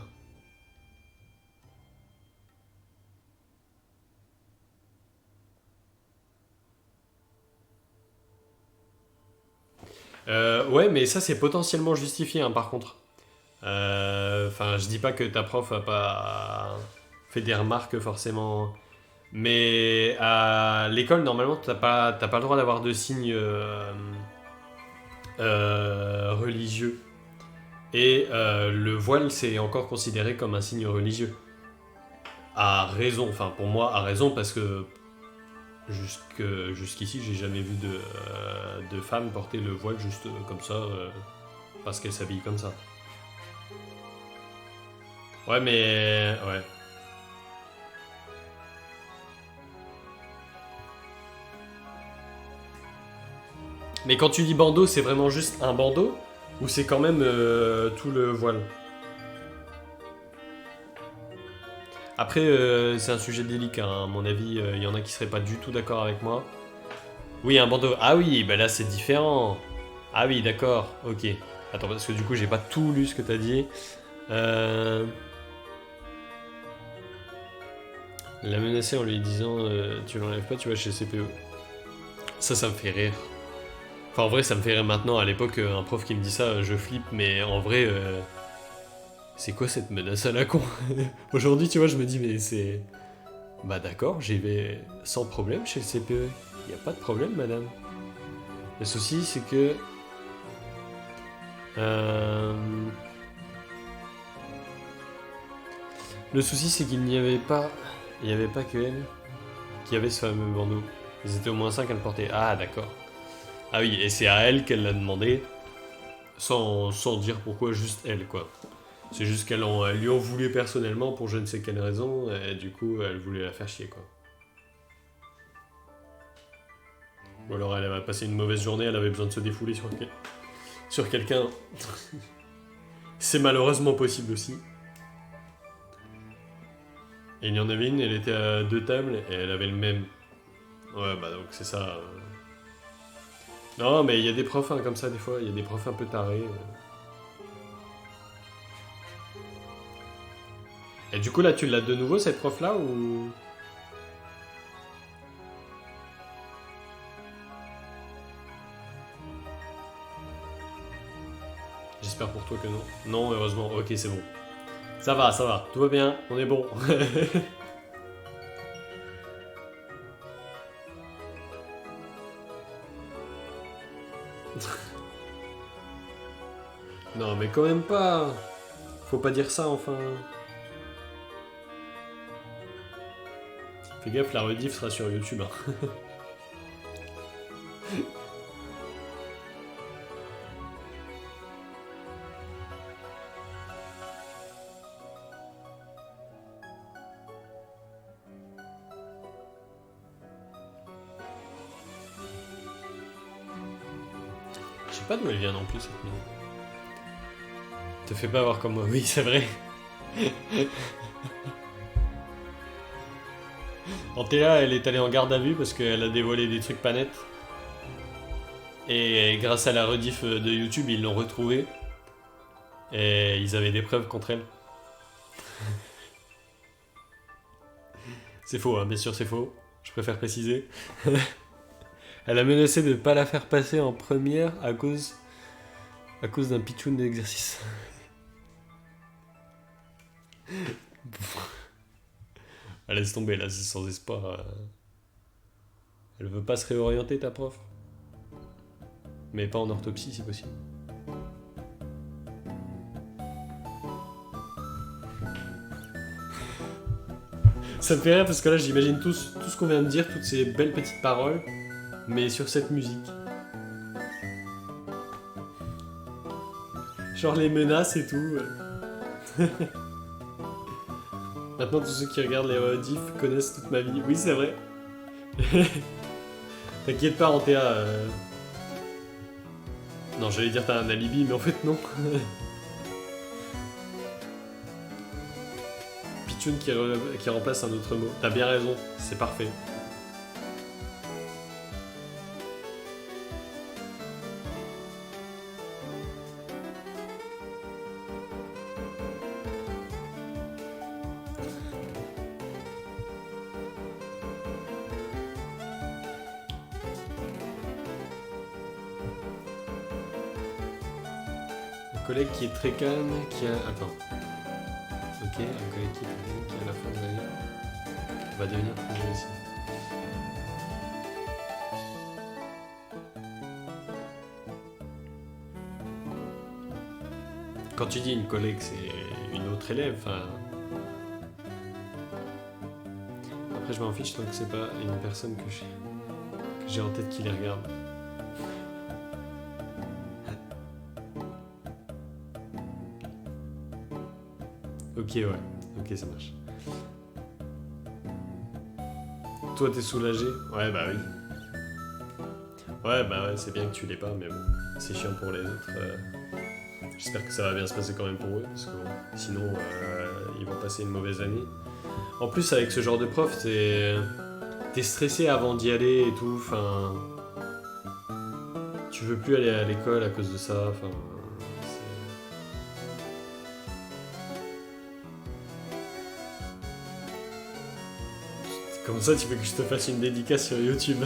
Ouais, mais ça c'est potentiellement justifié, hein, par contre. Enfin, je dis pas que ta prof a pas fait des remarques forcément, mais à l'école normalement t'as pas le droit d'avoir de signes religieux. Et le voile c'est encore considéré comme un signe religieux. À raison, enfin pour moi à raison parce que jusqu'ici j'ai jamais vu de femme porter le voile juste comme ça parce qu'elle s'habille comme ça. Ouais mais... Ouais. Mais quand tu dis bandeau, c'est vraiment juste un bandeau? Ou c'est quand même tout le voile? Après, c'est un sujet délicat, hein. À mon avis, il y en a qui seraient pas du tout d'accord avec moi. Oui, un bandeau. Ah oui, bah là c'est différent. Ah oui, d'accord, ok. Attends, parce que du coup, j'ai pas tout lu ce que t'as dit. Euh... La menacer en lui disant tu l'enlèves pas, tu vas chez CPE. Ça me fait rire. Enfin, en vrai, ça me fait rire maintenant. À l'époque, un prof qui me dit ça, je flippe, mais en vrai, c'est quoi cette menace à la con? Aujourd'hui, tu vois, je me dis, mais c'est. Bah d'accord, j'y vais sans problème chez le CPE. Y a pas de problème, madame. Le souci, c'est que. euh, Le souci, c'est qu'il n'y avait pas. Il n'y avait pas que elle qui avait ce fameux bandeau. Ils étaient au moins 5 à le porter. Ah, d'accord. Ah oui, et c'est à elle qu'elle l'a demandé, sans dire pourquoi, juste elle, quoi. C'est juste elle lui en voulait personnellement pour je ne sais quelle raison, et du coup, elle voulait la faire chier, quoi. Ou alors elle avait passé une mauvaise journée, elle avait besoin de se défouler sur quelqu'un. C'est malheureusement possible aussi. Et il y en avait une, elle était à 2 tables, et elle avait le même. Ouais, bah donc c'est ça. Non, mais il y a des profs hein, comme ça, des fois, il y a des profs un peu tarés. Et du coup, là, tu l'as de nouveau, cette prof-là, ou... J'espère pour toi que non. Non, heureusement. Ok, c'est bon. Ça va. Tout va bien. On est bon. Non, mais quand même pas. Faut pas dire ça, enfin. Fais gaffe, la rediff sera sur YouTube. Hein. Je sais pas d'où elle vient non plus, cette musique. Te fais pas avoir comme moi. Oui, c'est vrai. Antea, elle est allée en garde à vue parce qu'elle a dévoilé des trucs pas nets. Et grâce à la rediff de YouTube, ils l'ont retrouvée. Et ils avaient des preuves contre elle. C'est faux, hein, bien sûr, c'est faux. Je préfère préciser. Elle a menacé de ne pas la faire passer en première à cause d'un pitchoun d'exercice. Elle laisse tomber, là, c'est sans espoir. Elle veut pas se réorienter, ta prof. Mais pas en orthopsie, si possible. Ça me fait rire parce que là, j'imagine tout ce qu'on vient de dire, toutes ces belles petites paroles, mais sur cette musique. Genre les menaces et tout. Maintenant, tous ceux qui regardent les rediffs connaissent toute ma vie. Oui, c'est vrai. T'inquiète pas, Antea. Non, j'allais dire t'as un alibi, mais en fait, non. Pitchoun qui remplace un autre mot. T'as bien raison, c'est parfait. Un collègue qui est très calme, qui a... Attends. Ok, un collègue qui est très calme, qui à la fin de l'année va devenir plus jeune aussi. Quand tu dis une collègue, c'est une autre élève, enfin... Après, je m'en fiche tant que c'est pas une personne que j'ai en tête qui les regarde. Ok, ouais. Ok, ça marche. Toi, t'es soulagé? Ouais, bah oui. Ouais, bah ouais, c'est bien que tu l'aies pas, mais bon, c'est chiant pour les autres. J'espère que ça va bien se passer quand même pour eux, parce que bon, sinon, ils vont passer une mauvaise année. En plus, avec ce genre de prof, t'es stressé avant d'y aller et tout, enfin... Tu veux plus aller à l'école à cause de ça, enfin... Comme ça, tu veux que je te fasse une dédicace sur YouTube.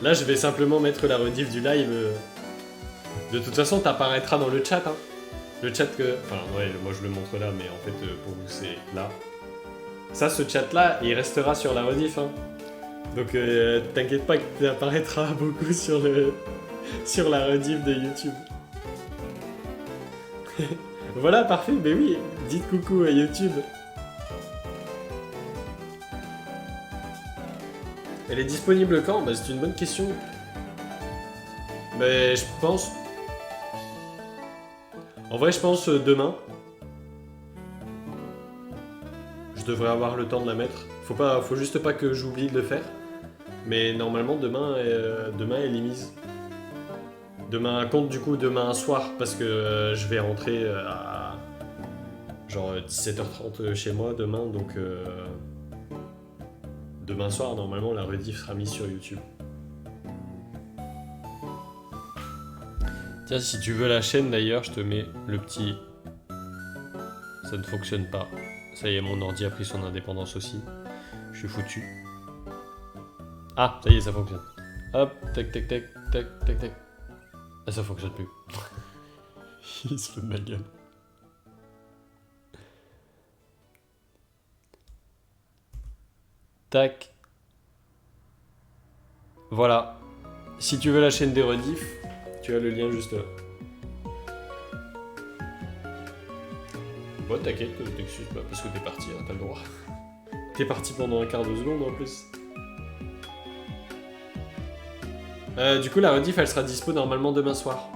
Là, je vais simplement mettre la rediff du live. De toute façon, t'apparaîtra dans le chat. Hein. Le chat que... Enfin, ouais, moi je le montre là, mais en fait, pour vous, c'est là. Ça, ce chat-là, il restera sur la rediff. Hein. Donc, t'inquiète pas que t'apparaîtra beaucoup sur la rediff de YouTube. Voilà, parfait. Mais oui, dites coucou à YouTube. Elle est disponible quand? Bah, c'est une bonne question. Mais je pense... En vrai, je pense demain. Je devrais avoir le temps de la mettre. Faut juste pas que j'oublie de le faire. Mais normalement, demain elle est mise. Demain, compte du coup demain soir, parce que je vais rentrer à genre 17h30 chez moi demain, donc demain soir, normalement, la rediff sera mise sur YouTube. Tiens, si tu veux la chaîne d'ailleurs, je te mets le petit... Ça ne fonctionne pas. Ça y est, mon ordi a pris son indépendance aussi. Je suis foutu. Ah, ça y est, ça fonctionne. Hop, tac, tac, tac, tac, tac, tac. Ah, ça fonctionne plus. Il se fout de ma gueule. Tac. Voilà. Si tu veux la chaîne des rediffs, tu as le lien juste là. Bon, t'inquiète, je t'excuse pas parce que t'es parti, hein, t'as le droit. T'es parti pendant un quart de seconde en plus. Du coup, la rediff, elle sera dispo normalement demain soir.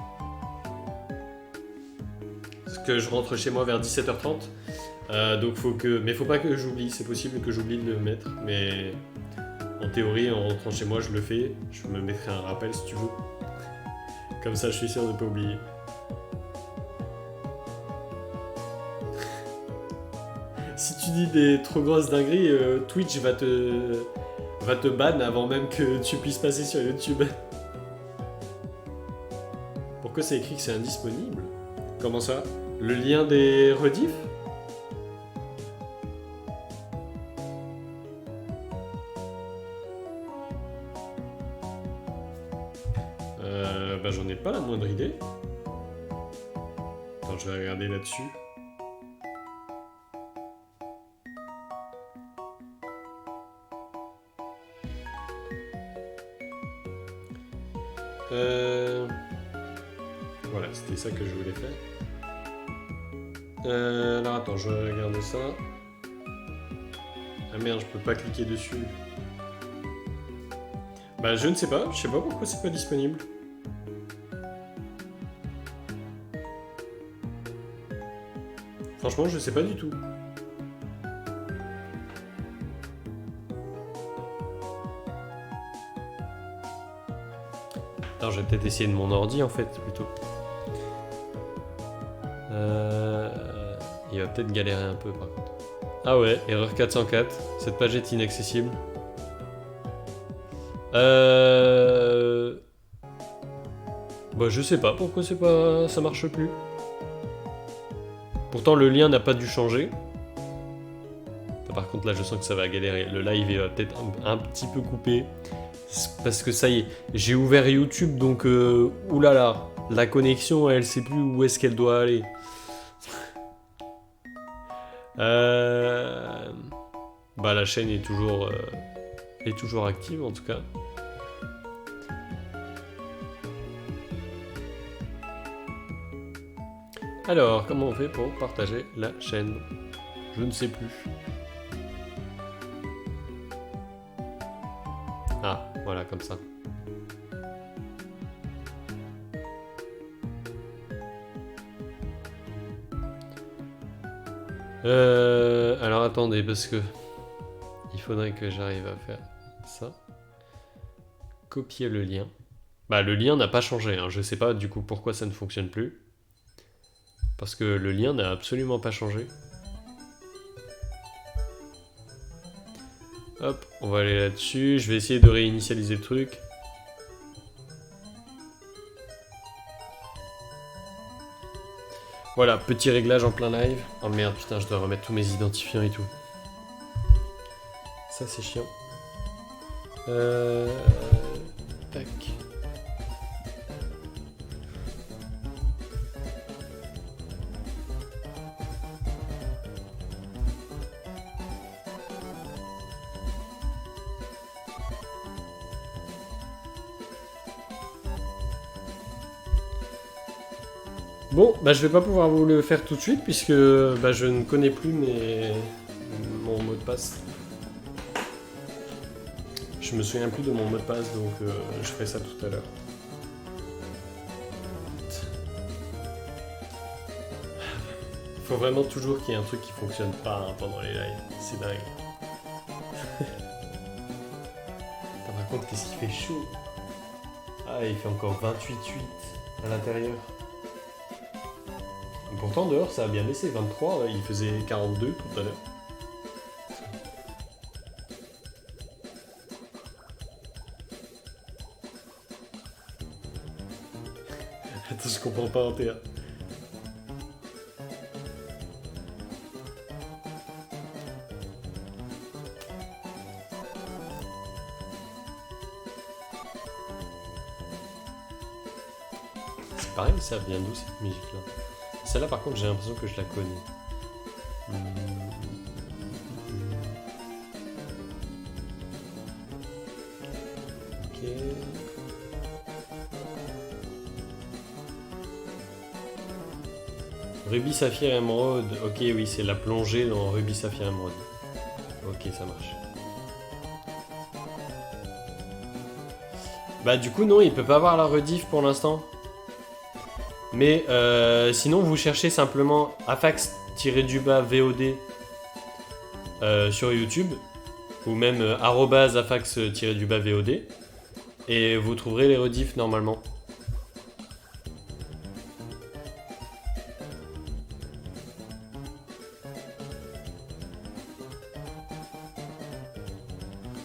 Parce que je rentre chez moi vers 17h30. Donc faut que... Mais faut pas que j'oublie, c'est possible que j'oublie de le mettre. Mais en théorie, en rentrant chez moi, je le fais. Je me mettrai un rappel si tu veux. Comme ça, je suis sûr de ne pas oublier. Si tu dis des trop grosses dingueries, Twitch va te ban avant même que tu puisses passer sur YouTube. Pourquoi c'est écrit que c'est indisponible? Comment ça? Le lien des rediffs? Bah j'en ai pas la moindre idée. Attends, je vais regarder là-dessus. Voilà, c'était ça que je voulais faire. Alors attends, je vais regarder ça. Ah merde, je peux pas cliquer dessus. Bah je ne sais pas pourquoi c'est pas disponible. Franchement, je sais pas du tout. Attends, je vais peut-être essayer de mon ordi en fait, plutôt. Il va peut-être galérer un peu par contre. Ah ouais, erreur 404, cette page est inaccessible. Bah je sais pas pourquoi ça marche plus. Pourtant le lien n'a pas dû changer. Par contre là je sens que ça va galérer. Le live est peut-être un petit peu coupé. Parce que ça y est, j'ai ouvert YouTube donc oulala, la connexion elle sait plus où est-ce qu'elle doit aller. Bah la chaîne est toujours active en tout cas. Alors, comment on fait pour partager la chaîne? Je ne sais plus. Ah, voilà, comme ça. Alors attendez, parce que il faudrait que j'arrive à faire ça. copier le lien. Bah le lien n'a pas changé, hein. Je sais pas du coup pourquoi ça ne fonctionne plus. Parce que le lien n'a absolument pas changé. Hop, on va aller là-dessus. Je vais essayer de réinitialiser le truc. Voilà, petit réglage en plein live. Oh merde, putain, je dois remettre tous mes identifiants et tout. Ça, c'est chiant. Tac. Bon, bah je vais pas pouvoir vous le faire tout de suite puisque bah, je ne connais plus mon mot de passe. Je me souviens plus de mon mot de passe, donc je ferai ça tout à l'heure. Faut vraiment toujours qu'il y ait un truc qui fonctionne pas hein, pendant les lives, c'est dingue. Par contre, qu'est-ce qu'il fait chaud. Ah, il fait encore 28,8 à l'intérieur. Pourtant, dehors, ça a bien baissé. 23, il faisait 42 tout à l'heure. Attends, je comprends pas en TR. C'est pareil, ça vient d'où cette musique-là? Celle-là, par contre, j'ai l'impression que je la connais. Ok. Ruby, Saphir, Émeraude. Ok, oui, c'est la plongée dans Ruby, Saphir, Émeraude. Ok, ça marche. Bah, du coup, non, il peut pas avoir la rediff pour l'instant. Mais sinon, vous cherchez simplement afax-VOD sur YouTube ou même @afax-VOD et vous trouverez les rediffs normalement.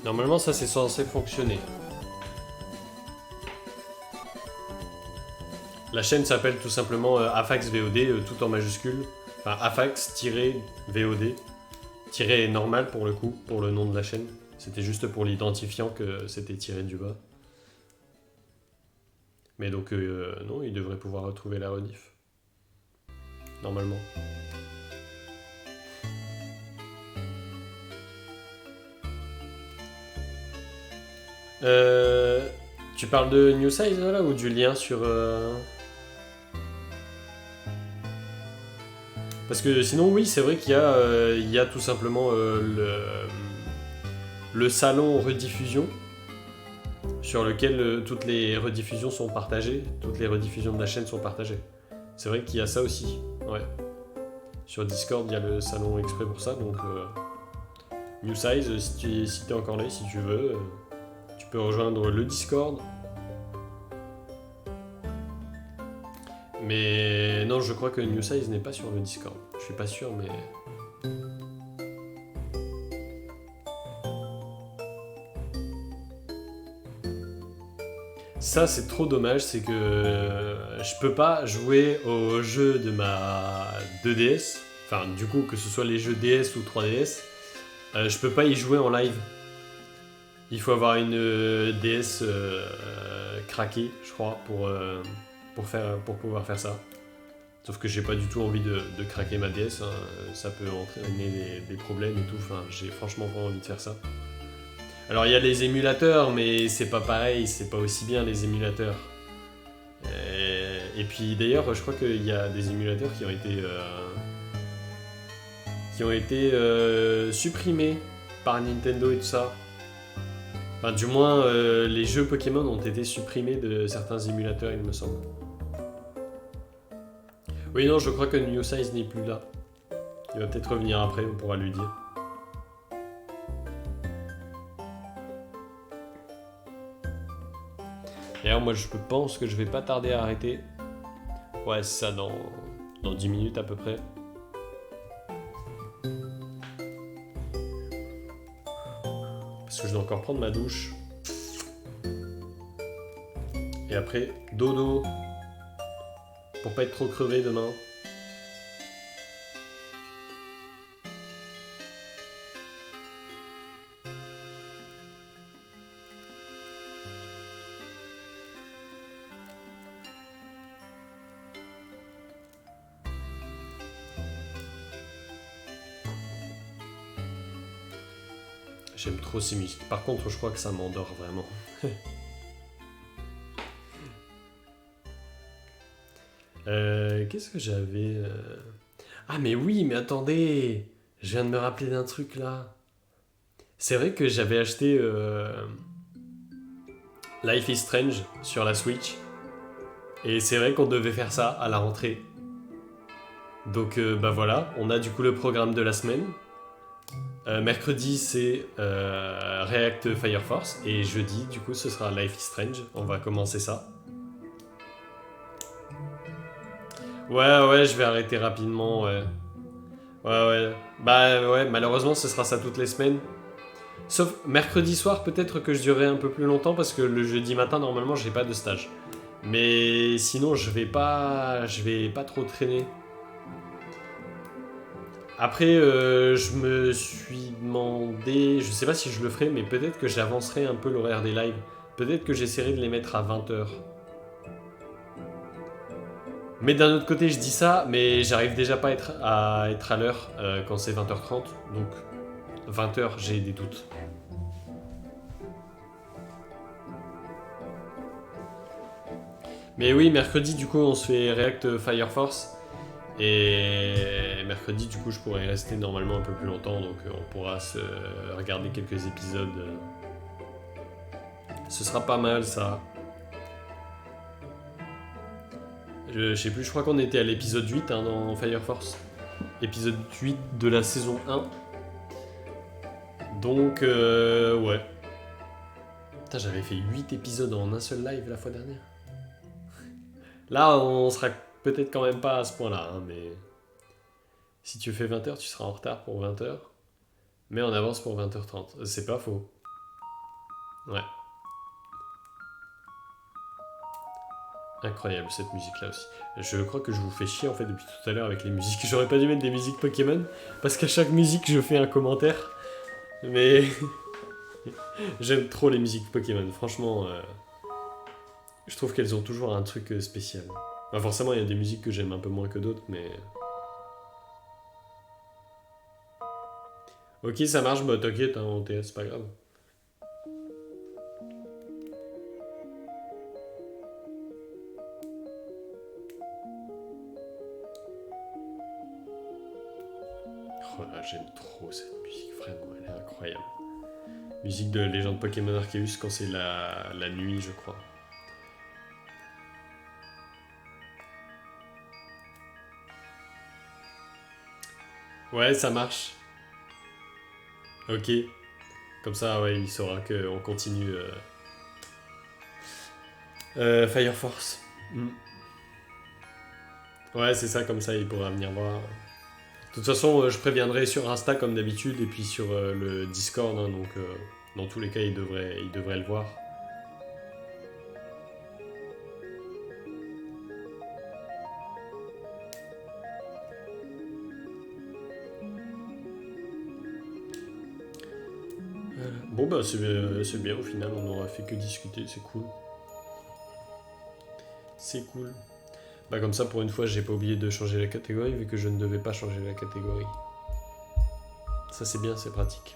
Normalement, ça c'est censé fonctionner. La chaîne s'appelle tout simplement Afax VOD, tout en majuscule. Enfin, Afax-VOD. Tiré normal pour le coup, pour le nom de la chaîne. C'était juste pour l'identifiant que c'était tiré du bas. Mais donc, non, il devrait pouvoir retrouver la rediff. Normalement. Tu parles de New Size là ou du lien sur... Parce que sinon, oui, c'est vrai qu'il y a tout simplement le salon rediffusion sur lequel toutes les rediffusions sont partagées, toutes les rediffusions de la chaîne sont partagées. C'est vrai qu'il y a ça aussi, ouais. Sur Discord, il y a le salon exprès pour ça, donc New Size, si t'es encore là, si tu veux, tu peux rejoindre le Discord. Mais non, je crois que New Size n'est pas sur le Discord. Je suis pas sûr, mais... Ça, c'est trop dommage, c'est que je peux pas jouer aux jeux de ma 2DS. Enfin, du coup, que ce soit les jeux DS ou 3DS, je peux pas y jouer en live. Il faut avoir une DS craquée, je crois, pour pouvoir faire ça. Sauf que j'ai pas du tout envie de craquer ma DS, hein. Ça peut entraîner des problèmes et tout, enfin j'ai franchement pas envie de faire ça. Alors il y a les émulateurs, mais c'est pas pareil, c'est pas aussi bien les émulateurs. Et puis d'ailleurs, je crois qu'il y a des émulateurs qui ont été supprimés par Nintendo et tout ça. Enfin, du moins, les jeux Pokémon ont été supprimés de certains émulateurs, il me semble. Oui, non, je crois que New Size n'est plus là. Il va peut-être revenir après, on pourra lui dire. D'ailleurs, moi, je pense que je vais pas tarder à arrêter. Ouais, c'est ça, dans 10 minutes à peu près. Parce que je dois encore prendre ma douche. Et après, dodo. Pour pas être trop crevé demain. J'aime trop ces musiques. Par contre, je crois que ça m'endort vraiment. Qu'est-ce que j'avais Ah mais oui, mais attendez. Je viens de me rappeler d'un truc là. C'est vrai que j'avais acheté Life is Strange sur la Switch. Et c'est vrai qu'on devait faire ça à la rentrée. Donc bah voilà, on a du coup le programme de la semaine. Mercredi c'est React Fire Force. Et jeudi du coup ce sera Life is Strange. On va commencer ça. Ouais, je vais arrêter rapidement, ouais. Ouais. Bah ouais, malheureusement ce sera ça toutes les semaines. Sauf mercredi soir, peut-être que je durerai un peu plus longtemps parce que le jeudi matin, normalement, j'ai pas de stage. Mais sinon, je vais pas trop traîner. Après, je me suis demandé, je sais pas si je le ferai, mais peut-être que j'avancerai un peu l'horaire des lives. Peut-être que j'essaierai de les mettre à 20h. Mais d'un autre côté, je dis ça, mais j'arrive déjà pas à être à l'heure quand c'est 20h30. Donc, 20h, j'ai des doutes. Mais oui, mercredi, du coup, on se fait React Fire Force. Et mercredi, du coup, je pourrais rester normalement un peu plus longtemps. Donc, on pourra se regarder quelques épisodes. Ce sera pas mal, ça. Je sais plus, je crois qu'on était à l'épisode 8 hein, dans Fire Force. Épisode 8 de la saison 1. Donc, ouais. Putain, j'avais fait 8 épisodes en un seul live la fois dernière. Là, on sera peut-être quand même pas à ce point-là, hein, mais si tu fais 20h, tu seras en retard pour 20h, mais on avance pour 20h30. C'est pas faux. Ouais. Incroyable cette musique-là aussi. Je crois que je vous fais chier en fait depuis tout à l'heure avec les musiques. J'aurais pas dû mettre des musiques Pokémon, parce qu'à chaque musique, je fais un commentaire. Mais j'aime trop les musiques Pokémon. Franchement, je trouve qu'elles ont toujours un truc spécial. Enfin, forcément, il y a des musiques que j'aime un peu moins que d'autres, mais... Ok, ça marche, bah t'inquiète, hein, en TS, c'est pas grave. Oh là, j'aime trop cette musique, vraiment, elle est incroyable. Musique de Légende Pokémon Arceus quand c'est la nuit, je crois. Ouais, ça marche. Ok. Comme ça, ouais, il saura qu'on continue Fire Force. Mm. Ouais, c'est ça, comme ça, il pourra venir voir. De toute façon, je préviendrai sur Insta comme d'habitude et puis sur le Discord, hein, donc dans tous les cas, il devrait le voir. Bon, bah, c'est bien au final, on n'aura fait que discuter, c'est cool. C'est cool. Bah, comme ça, pour une fois, j'ai pas oublié de changer la catégorie vu que je ne devais pas changer la catégorie. Ça, c'est bien, c'est pratique.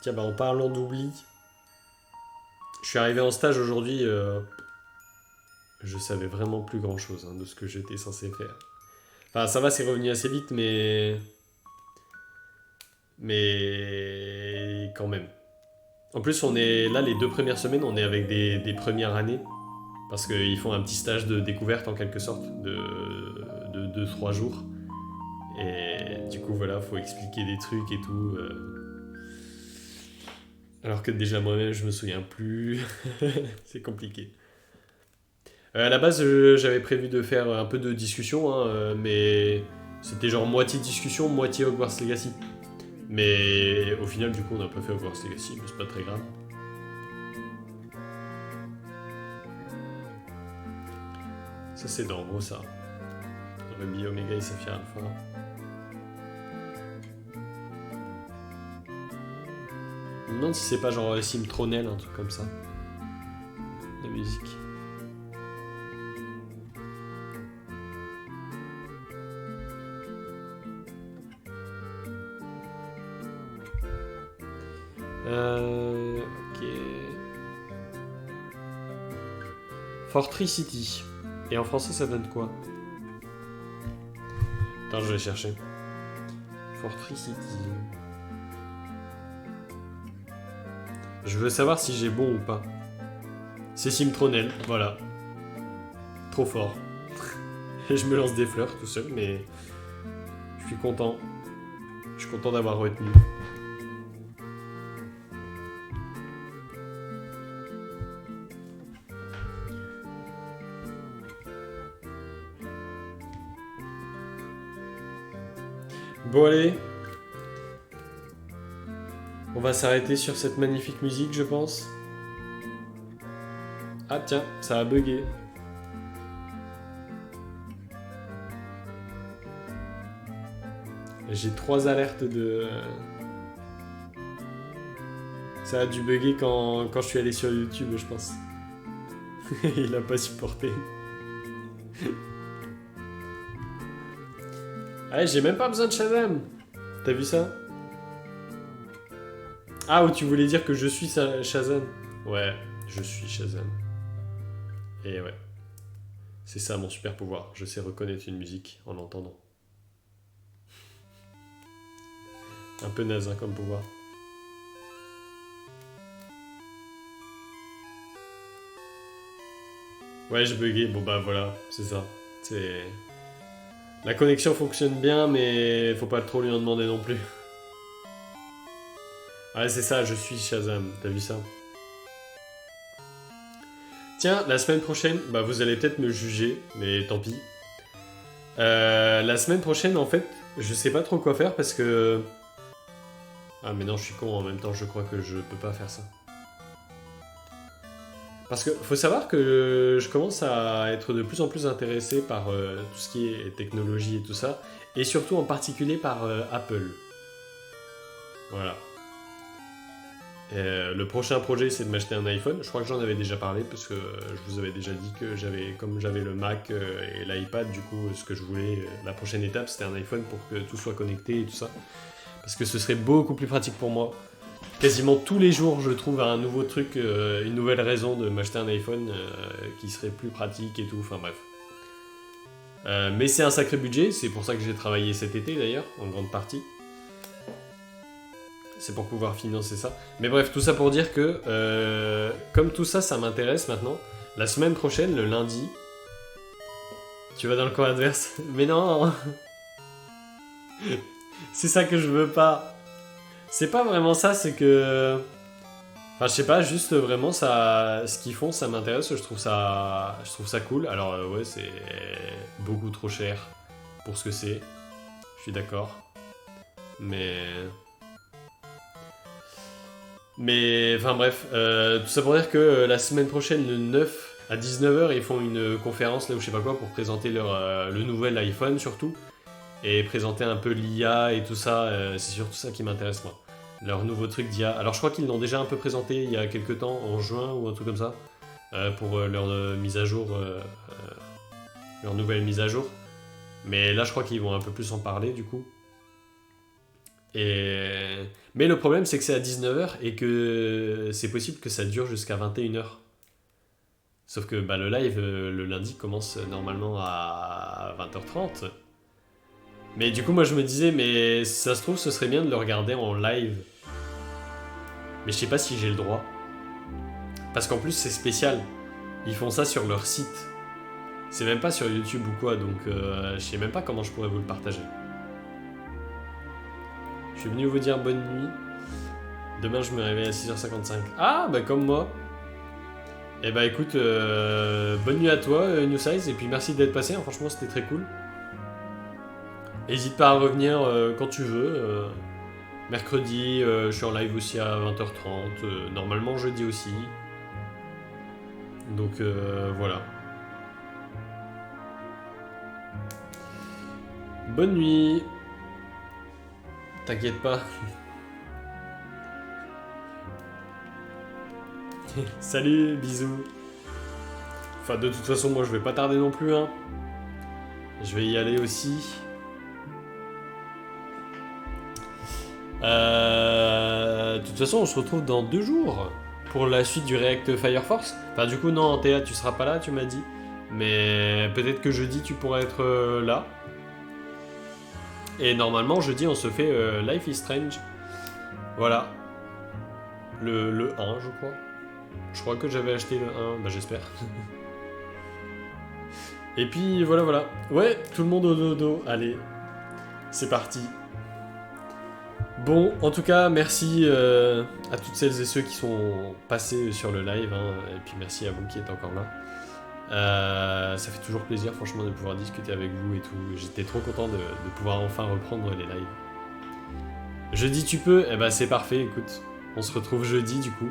Tiens, bah, en parlant d'oubli, je suis arrivé en stage aujourd'hui, je savais vraiment plus grand chose de ce que j'étais censé faire. Enfin, ça va, c'est revenu assez vite, mais. Mais. Quand même. En plus, on est là, les 2 premières semaines, on est avec des premières années. Parce qu'ils font un petit stage de découverte en quelque sorte, de 2-3 jours. Et du coup, voilà, faut expliquer des trucs et tout. Alors que déjà moi-même, je me souviens plus. C'est compliqué. À la base, j'avais prévu de faire un peu de discussion, hein, mais c'était genre moitié discussion, moitié Hogwarts Legacy. Mais au final, du coup, on n'a pas fait Hogwarts Legacy, mais c'est pas très grave. Ça, c'est dans gros ça. Ruby, Omega et Saphir Alpha. Je me demande si c'est pas genre Simtronel, un truc comme ça. La musique. Ok. Fortricity. Et en français, ça donne quoi? Attends, je vais chercher. Fortricity. Je veux savoir si j'ai bon ou pas. C'est Simtronel, voilà. Trop fort. Je me lance des fleurs tout seul, mais je suis content. Je suis content d'avoir retenu. Bon allez. On va s'arrêter sur cette magnifique musique, je pense. Ah tiens, ça a bugué. J'ai 3 alertes de... Ça a dû bugger quand je suis allé sur YouTube, je pense. Il a pas supporté. Allez, j'ai même pas besoin de Shazam. T'as vu ça? Ah, ou tu voulais dire que je suis Shazam? Ouais, je suis Shazam. Et ouais. C'est ça mon super pouvoir. Je sais reconnaître une musique en l'entendant. Un peu naze hein, comme pouvoir. Ouais, je buguais. Bon bah voilà, c'est ça. C'est... La connexion fonctionne bien, mais faut pas trop lui en demander non plus. Ouais, c'est ça, je suis Shazam. T'as vu ça? Tiens, la semaine prochaine, bah vous allez peut-être me juger, mais tant pis. La semaine prochaine, en fait, je sais pas trop quoi faire parce que... Ah mais non, je suis con, en même temps, je crois que je peux pas faire ça. Parce que faut savoir que je commence à être de plus en plus intéressé par tout ce qui est technologie et tout ça, et surtout en particulier par Apple. Voilà. Le prochain projet, c'est de m'acheter un iPhone. Je crois que j'en avais déjà parlé parce que je vous avais déjà dit que comme j'avais le Mac et l'iPad, du coup, ce que je voulais, la prochaine étape, c'était un iPhone pour que tout soit connecté et tout ça. Parce que ce serait beaucoup plus pratique pour moi. Quasiment tous les jours, je trouve un nouveau truc, une nouvelle raison de m'acheter un iPhone qui serait plus pratique et tout. Enfin bref. Mais c'est un sacré budget, c'est pour ça que j'ai travaillé cet été d'ailleurs, en grande partie. C'est pour pouvoir financer ça. Mais bref, tout ça pour dire que, comme tout ça, ça m'intéresse maintenant, la semaine prochaine, le lundi... Tu vas dans le coin adverse. Mais non. C'est ça que je veux pas. C'est pas vraiment ça, c'est que... Enfin, je sais pas, juste vraiment, ça, ce qu'ils font, ça m'intéresse, je trouve ça cool. Alors, ouais, c'est beaucoup trop cher pour ce que c'est. Je suis d'accord. Mais, enfin bref, tout ça pour dire que la semaine prochaine, le 9 à 19h, ils font une conférence, là où je sais pas quoi, pour présenter le nouvel iPhone surtout. Et présenter un peu l'IA et tout ça, c'est surtout ça qui m'intéresse moi. Leur nouveau truc d'IA. Alors je crois qu'ils l'ont déjà un peu présenté il y a quelques temps, en juin ou un truc comme ça, pour leur mise à jour, leur nouvelle mise à jour. Mais là je crois qu'ils vont un peu plus en parler du coup. Mais le problème c'est que c'est à 19h et que c'est possible que ça dure jusqu'à 21h. Sauf que bah, le live le lundi commence normalement à 20h30. Mais du coup, moi je me disais, mais ça se trouve, ce serait bien de le regarder en live. Mais je sais pas si j'ai le droit. Parce qu'en plus, c'est spécial. Ils font ça sur leur site. C'est même pas sur YouTube ou quoi, donc je sais même pas comment je pourrais vous le partager. Je suis venu vous dire bonne nuit. Demain, je me réveille à 6h55. Ah, bah comme moi. Eh bah écoute, bonne nuit à toi, New Size, et puis merci d'être passé, hein, franchement c'était très cool. N'hésite pas à revenir quand tu veux. Mercredi, je suis en live aussi à 20h30, normalement jeudi aussi. Donc voilà. Bonne nuit. T'inquiète pas. Salut, bisous. Enfin, de toute façon, moi je vais pas tarder non plus, hein. Je vais y aller aussi. De toute façon, on se retrouve dans 2 jours pour la suite du React Fire Force. Enfin, du coup, non, Théa, tu seras pas là, tu m'as dit. Mais peut-être que jeudi, tu pourras être là. Et normalement, jeudi, on se fait Life is Strange. Voilà. Le 1, je crois. Je crois que j'avais acheté le 1, bah j'espère. Et puis voilà, voilà. Ouais, tout le monde au dodo. Allez, c'est parti. Bon, en tout cas, merci à toutes celles et ceux qui sont passés sur le live. Hein, et puis merci à vous qui êtes encore là. Ça fait toujours plaisir, franchement, de pouvoir discuter avec vous et tout. J'étais trop content de pouvoir enfin reprendre les lives. Jeudi, tu peux? Eh ben, c'est parfait, écoute. On se retrouve jeudi, du coup.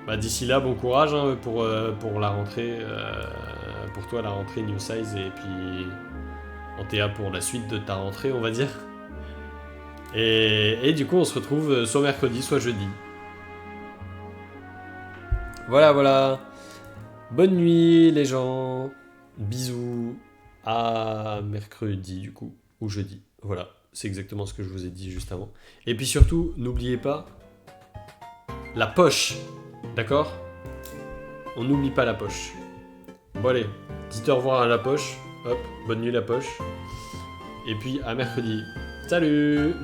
Bah, d'ici là, bon courage hein, pour la rentrée. Pour toi, la rentrée New Size. Et puis, Antea pour la suite de ta rentrée, on va dire. Et du coup, on se retrouve soit mercredi, soit jeudi. Voilà, voilà. Bonne nuit, les gens. Bisous. À mercredi, du coup. Ou jeudi. Voilà. C'est exactement ce que je vous ai dit juste avant. Et puis surtout, n'oubliez pas la poche. D'accord? On n'oublie pas la poche. Bon, allez. Dites au revoir à la poche. Hop. Bonne nuit, la poche. Et puis, à mercredi. Salut.